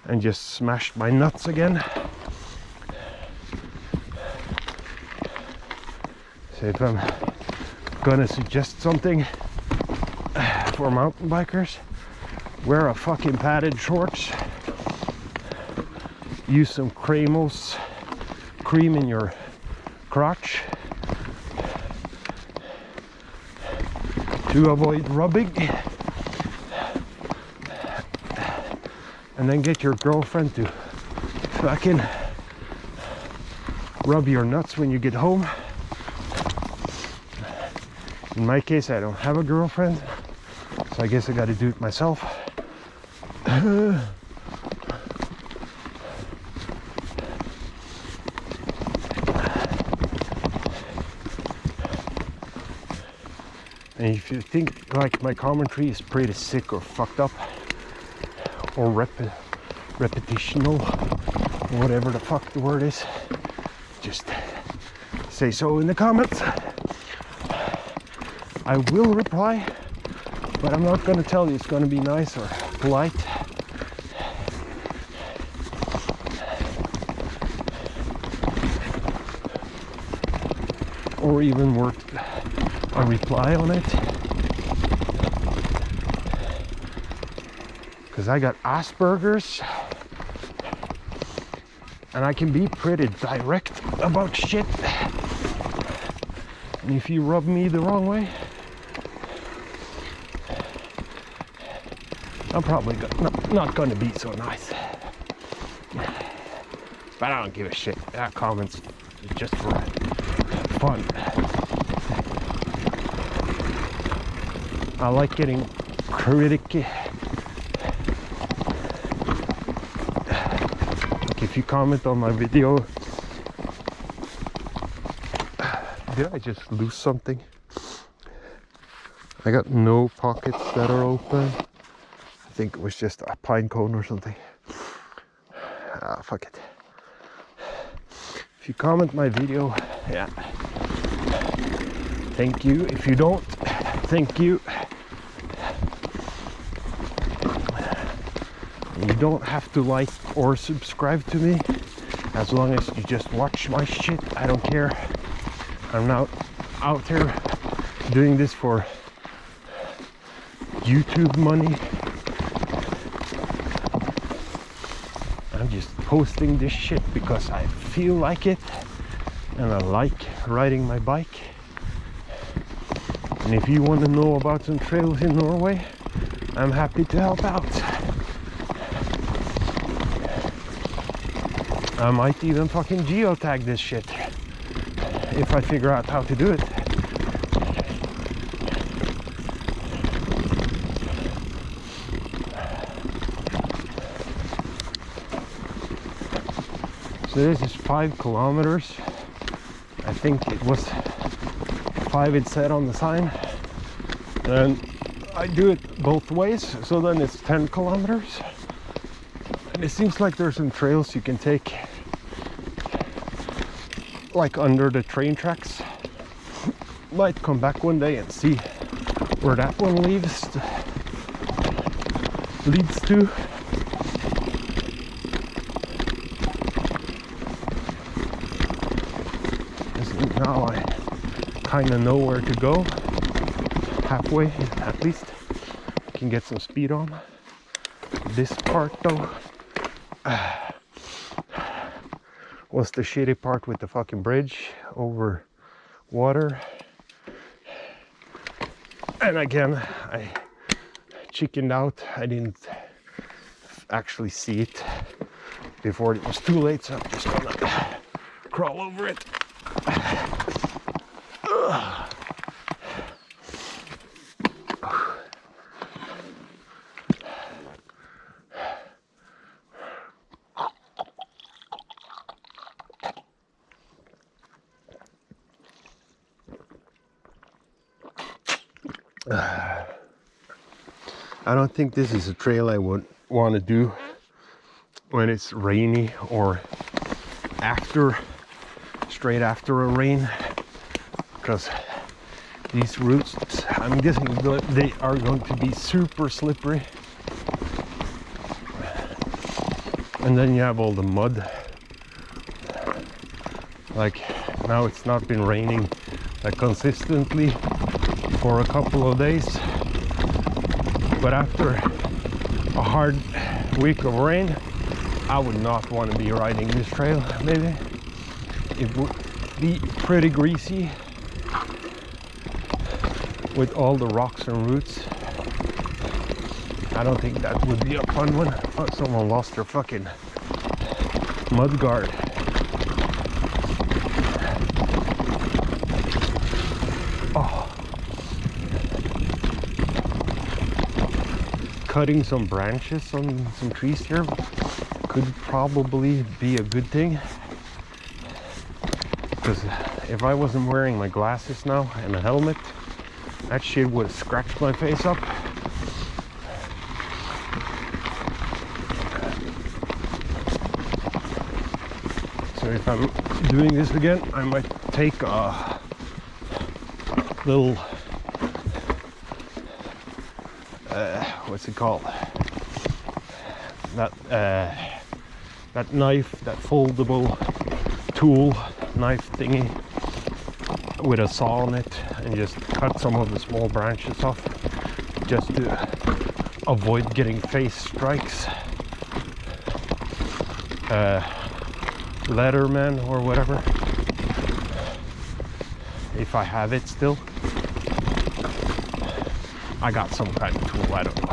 and just smashed my nuts again. So if I'm gonna suggest something for mountain bikers, wear a fucking padded shorts, use some Cremos cream in your crotch to avoid rubbing, and then get your girlfriend to fucking rub your nuts when you get home. In my case, I don't have a girlfriend, so I guess I gotta do it myself. And if you think like my commentary is pretty sick or fucked up or repetitional, or whatever the fuck the word is, just say so in the comments. I will reply, but I'm not gonna tell you it's gonna be nice or polite. Or even worth a reply on it, because I got Asperger's and I can be pretty direct about shit, and if you rub me the wrong way, I'm probably not gonna be so nice. But I don't give a shit. That comments just for fun. I like getting critical. Like if you comment on my video, did I just lose something? I got no pockets that are open. I think it was just a pine cone or something. Ah, fuck it. If you comment my video, yeah, thank you. If you don't, thank you. You don't have to like or subscribe to me, as long as you just watch my shit. I don't care. I'm not out here doing this for YouTube money. I'm just posting this shit because I feel like it and I like riding my bike. And if you want to know about some trails in Norway, I'm happy to help out. I might even fucking geotag this shit if I figure out how to do it. So this is 5 kilometers. I think it was 5 it said on the sign. And I do it both ways, so then it's 10 kilometers. And it seems like there's some trails you can take like under the train tracks. Might come back one day and see where that one leads to. Now I kind of know where to go, halfway at least. I can get some speed on. This part though was the shitty part with the fucking bridge over water. And again, I chickened out. I didn't actually see it before it was too late, so I'm just gonna crawl over it. I don't think this is a trail I would want to do when it's rainy or straight after a rain, because these routes, I'm guessing they are going to be super slippery, and then you have all the mud. Like now it's not been raining like consistently for a couple of days, but after a hard week of rain, I would not want to be riding this trail. Maybe it would be pretty greasy with all the rocks and roots. I don't think that would be a fun one. Oh, someone lost their fucking mud guard. Oh. Cutting some branches on some trees here could probably be a good thing, because if I wasn't wearing my glasses now and a helmet, that shit would have scratched my face up. So if I'm doing this again, I might take a little what's it called, that knife, that foldable tool knife thingy with a saw on it, and just cut some of the small branches off, just to avoid getting face strikes. Leatherman or whatever, if I have it still. I got some kind of tool, I don't know.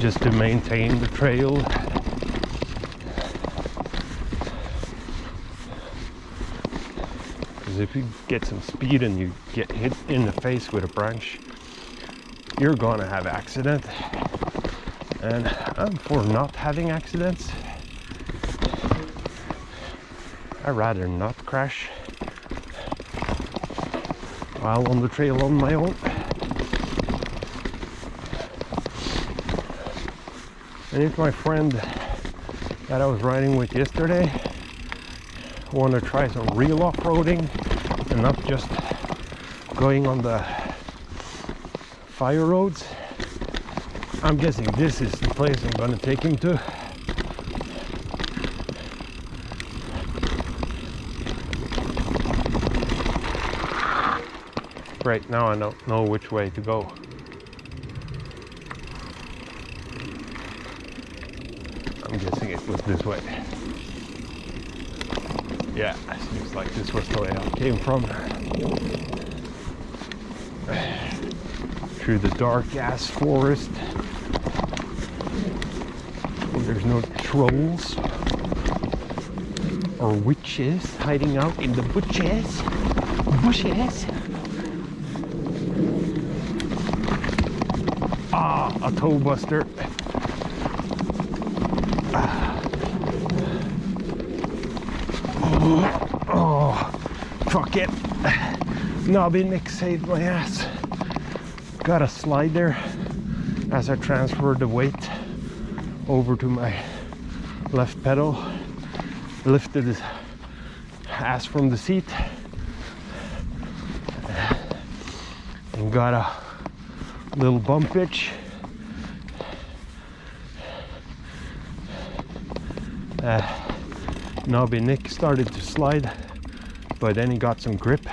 Just to maintain the trail. Because if you get some speed and you get hit in the face with a branch, you're gonna have accident. And I'm for not having accidents. I'd rather not crash while on the trail on my own. And if my friend that I was riding with yesterday want to try some real off-roading and not just going on the fire roads, I'm guessing this is the place I'm gonna take him to. Right now I don't know which way to go. I'm guessing it was this way. Yeah, it seems like this was the way I came from. Through the dark ass forest. There's no trolls or witches hiding out in the bushes. Ah, a toe buster. Oh, fuck it. Knobby Nick saved my ass. Got a slide there as I transferred the weight over to my left pedal, lifted his ass from the seat, and got a little bump itch. Knobby Nick started to slide, but then he got some grip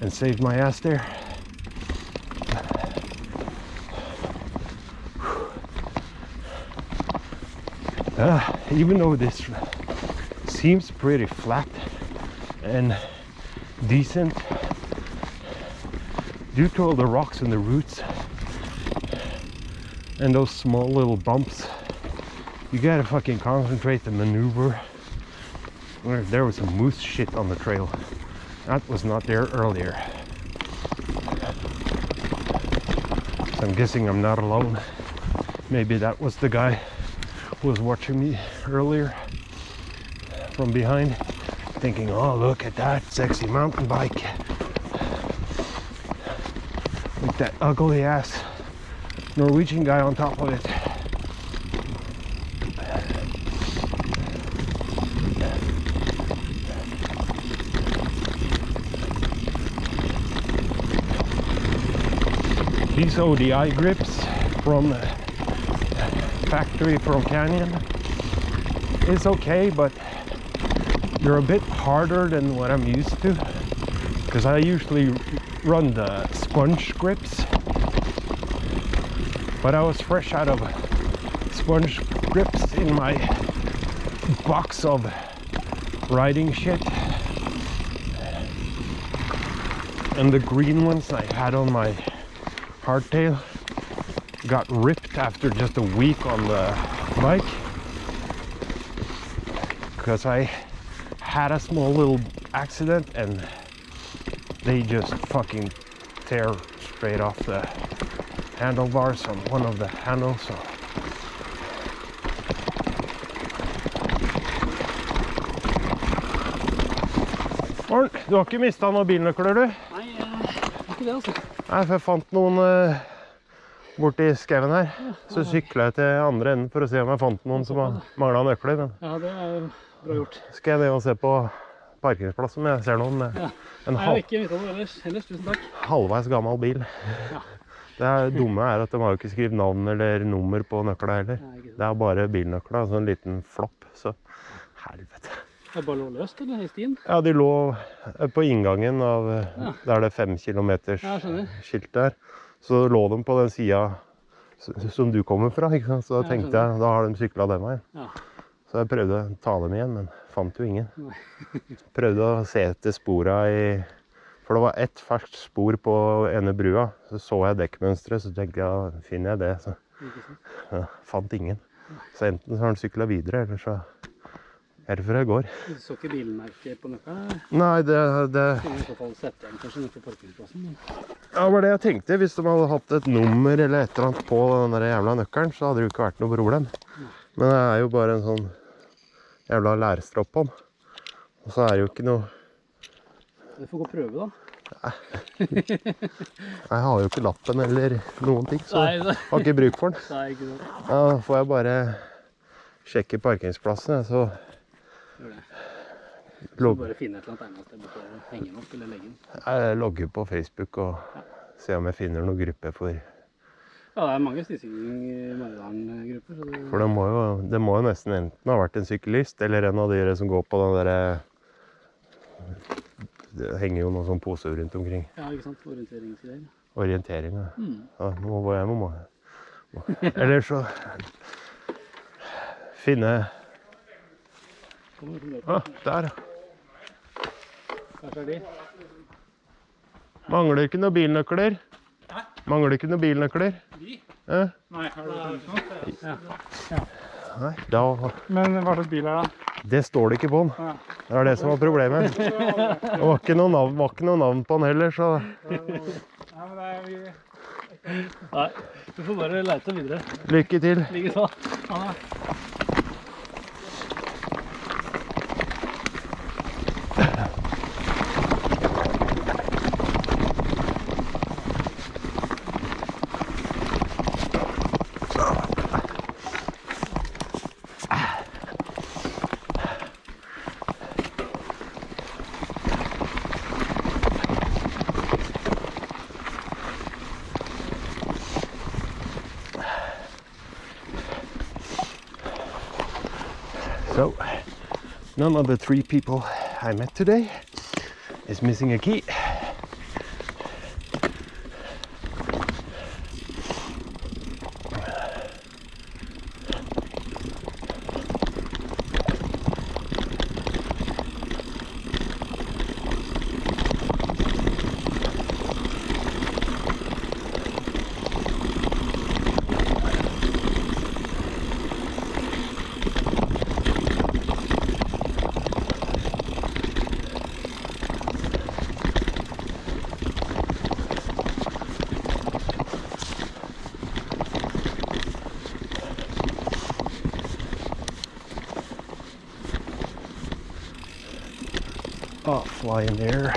and saved my ass there. Even though this seems pretty flat and decent, due to all the rocks and the roots, And those small little bumps, you gotta fucking concentrate and maneuver. There was some moose shit on the trail. That was not there earlier. So I'm guessing I'm not alone. Maybe that was the guy who was watching me earlier from behind, thinking, oh, look at that sexy mountain bike with that ugly ass Norwegian guy on top of it. These ODI grips from factory from Canyon is okay, but they're a bit harder than what I'm used to, because I usually run the sponge grips, but I was fresh out of sponge grips in my box of riding shit, and the green ones I had on my hardtail got ripped after just a week on the bike, because I had a small little accident and they just fucking tear straight off the handlebars on one of the handles. So Morn, du har ikke mistet noen bilnøkler, du? Nei, ikke det altså. Nei, for jeg fant noen borti skauen her. Så syklet jeg til andre enden for å se om jeg fant noen som manglet nøkler. Men ja, det bra gjort. skal jeg ned og se på parkeringsplassen, men jeg ser noen med en ellers, tusen takk. halvveis gammel bil. Ja. Det dumme er at de har jo ikke skrevet navn eller nummer på nøkla heller. Det er bare bilnøkla, altså en liten flopp, så helvete. Det bare lå løst, eller, i stien? Ja, de lå på inngangen av, der det 5 kilometers skilt der. Så lå de på den siden som du kommer fra, ikke sant? Så da tenkte jeg, da har de syklet den veien. Ja. Så jeg prøvde å ta dem igjen, men fant jo ingen. Prøvde å se etter sporene for det var ett ferskt spor på ene brua. Så jeg dekkmønstret, så tenkte jeg, finner jeg det? Så ja, fant ingen. Så enten så har han syklet videre, eller så herfra går. Du så ikke bilmerket på nøkkelen? Nei, det... I så fall sette igjen kanskje ned på parkeringsplassen. Ja, det var det jeg tenkte. Hvis de hadde hatt et nummer eller et eller annet på den der jævla nøkkelen, så hadde det jo ikke vært noe problem. Men det er jo bare en sånn jævla lærestropp på den. Og så er det jo ikke noe... Du får gå og prøve da. Jeg har jo ikke lappen eller noen ting, så jeg har ikke bruk for den. Nei, ikke det. Ja, da får jeg bare sjekke parkeringsplassen, så... Gjør det. Du må bare finne et eller annet sted bort og henge den opp eller legge den. Jeg logger på Facebook og ser om jeg finner noen grupper for... Ja, det er mange Stissing-Maridalen-grupper. For det må jo nesten enten ha vært en syklist, eller en av dere som går på den der... Det henger jo noen sånne poser rundt omkring. Ja, ikke sant? Orienteringsgreier. Orientering, ja. Ja, nå må jeg Eller så... Finne... Der. Hva er de? Mangler ikke noen bilnøkler? Hæ? Mangler ikke noen bilnøkler? De? Ja? Nei, har du funnet noe? Ja. Nei, da... Men hva slags bil er det? Det står det ikke på den. Det er det som var problemet. Det var ikke noe navn på den heller, så... Nei, men det er vi... Nei, du får bare leite videre. Lykke til. Like så. Ha det. So, none of the 3 people I met today is missing a key. Oh, fly in there.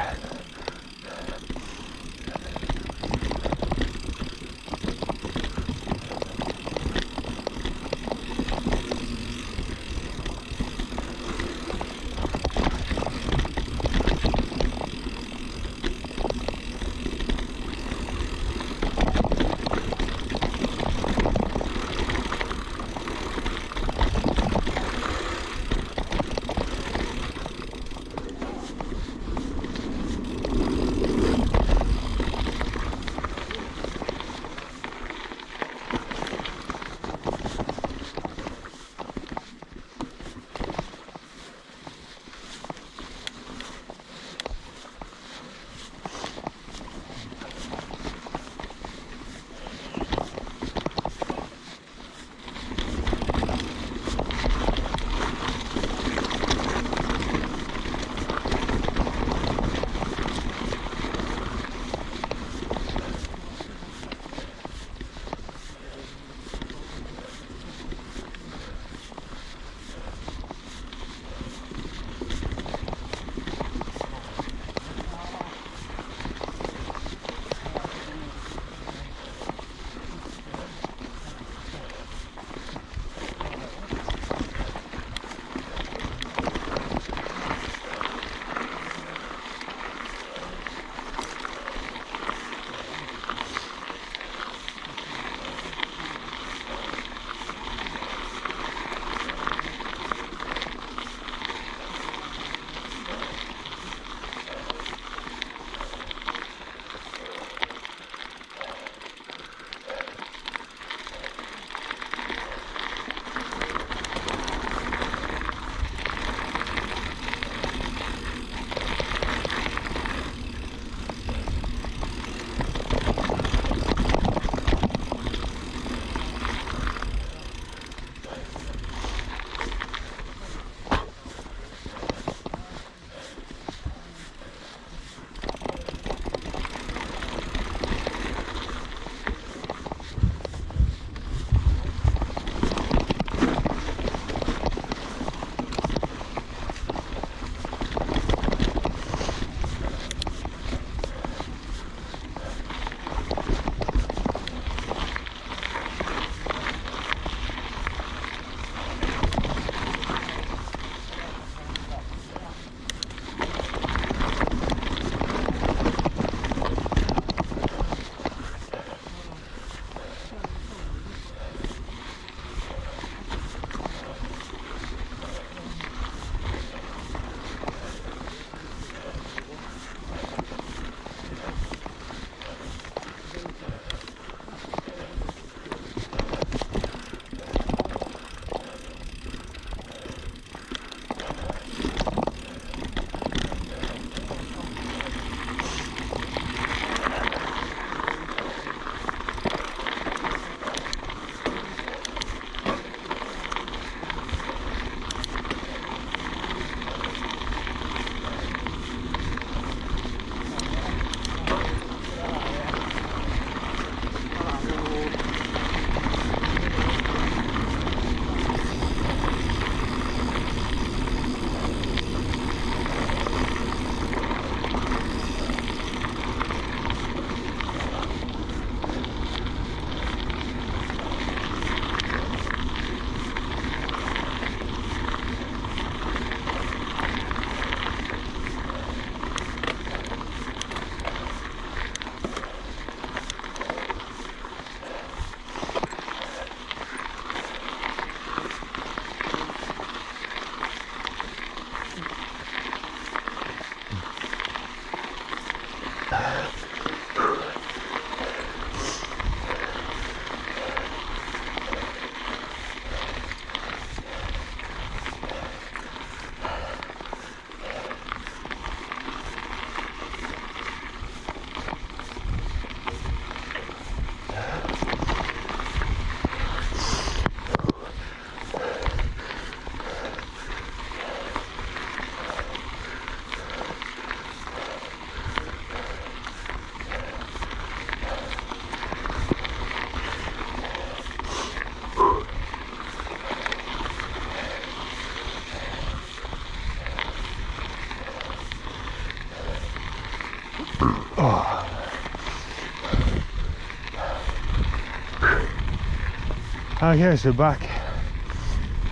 Okay, so back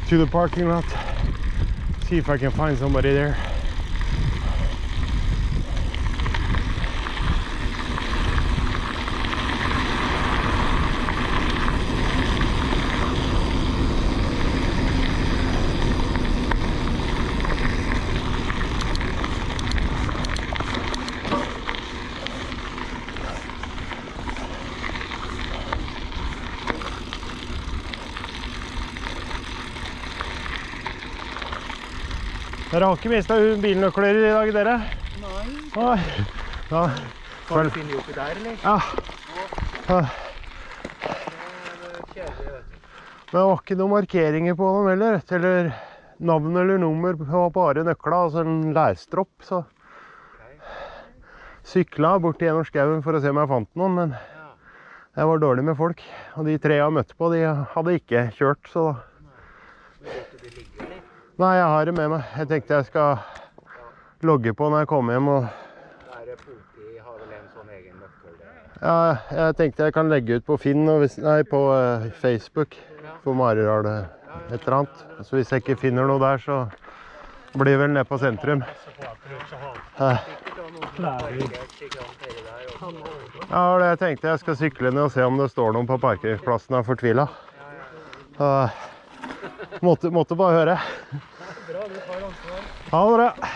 to the parking lot. See if I can find somebody there. Dere har ikke mistet bilnøkler i dag, dere? Nei. Nei. Ja. Har du finnet oppi der, eller? Ja. Ja. Det er kjedelig, vet du. Men det var ikke noen markeringer på dem heller, eller navn eller nummer på bare nøkla, altså en lærstropp, så sykla bort gjennom skauen for å se om jeg fant noen, men jeg var dårlig med folk, og de tre jeg møtte på, de hadde ikke kjørt, så da. Nei, jeg har det med meg. Jeg tenkte jeg skal logge på når jeg kommer hjem. Og Politi har vel en sånn egen nøkkel? ja, jeg tenkte jeg kan legge ut på Finn, på Facebook, for Maridal et eller annet. Så hvis jeg ikke finner noe der, så blir jeg vel nede på sentrum. Ja, det jeg tenkte jeg skal sykle ned og se om det står noen på parkeringsplassen og fortvilet. Måtte bare høre. Bra, du tar ansvar. Ha det bra.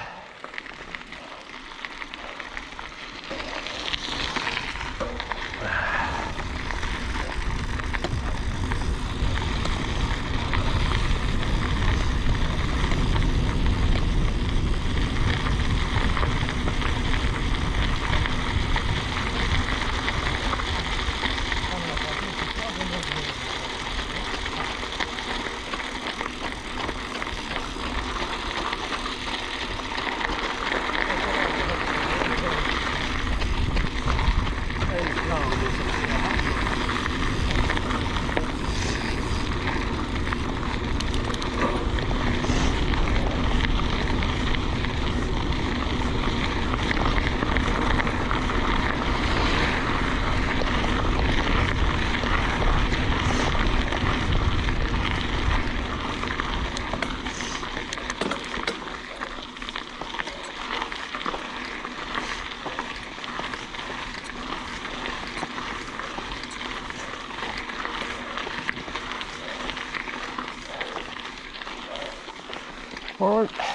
All right.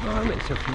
Ja, men så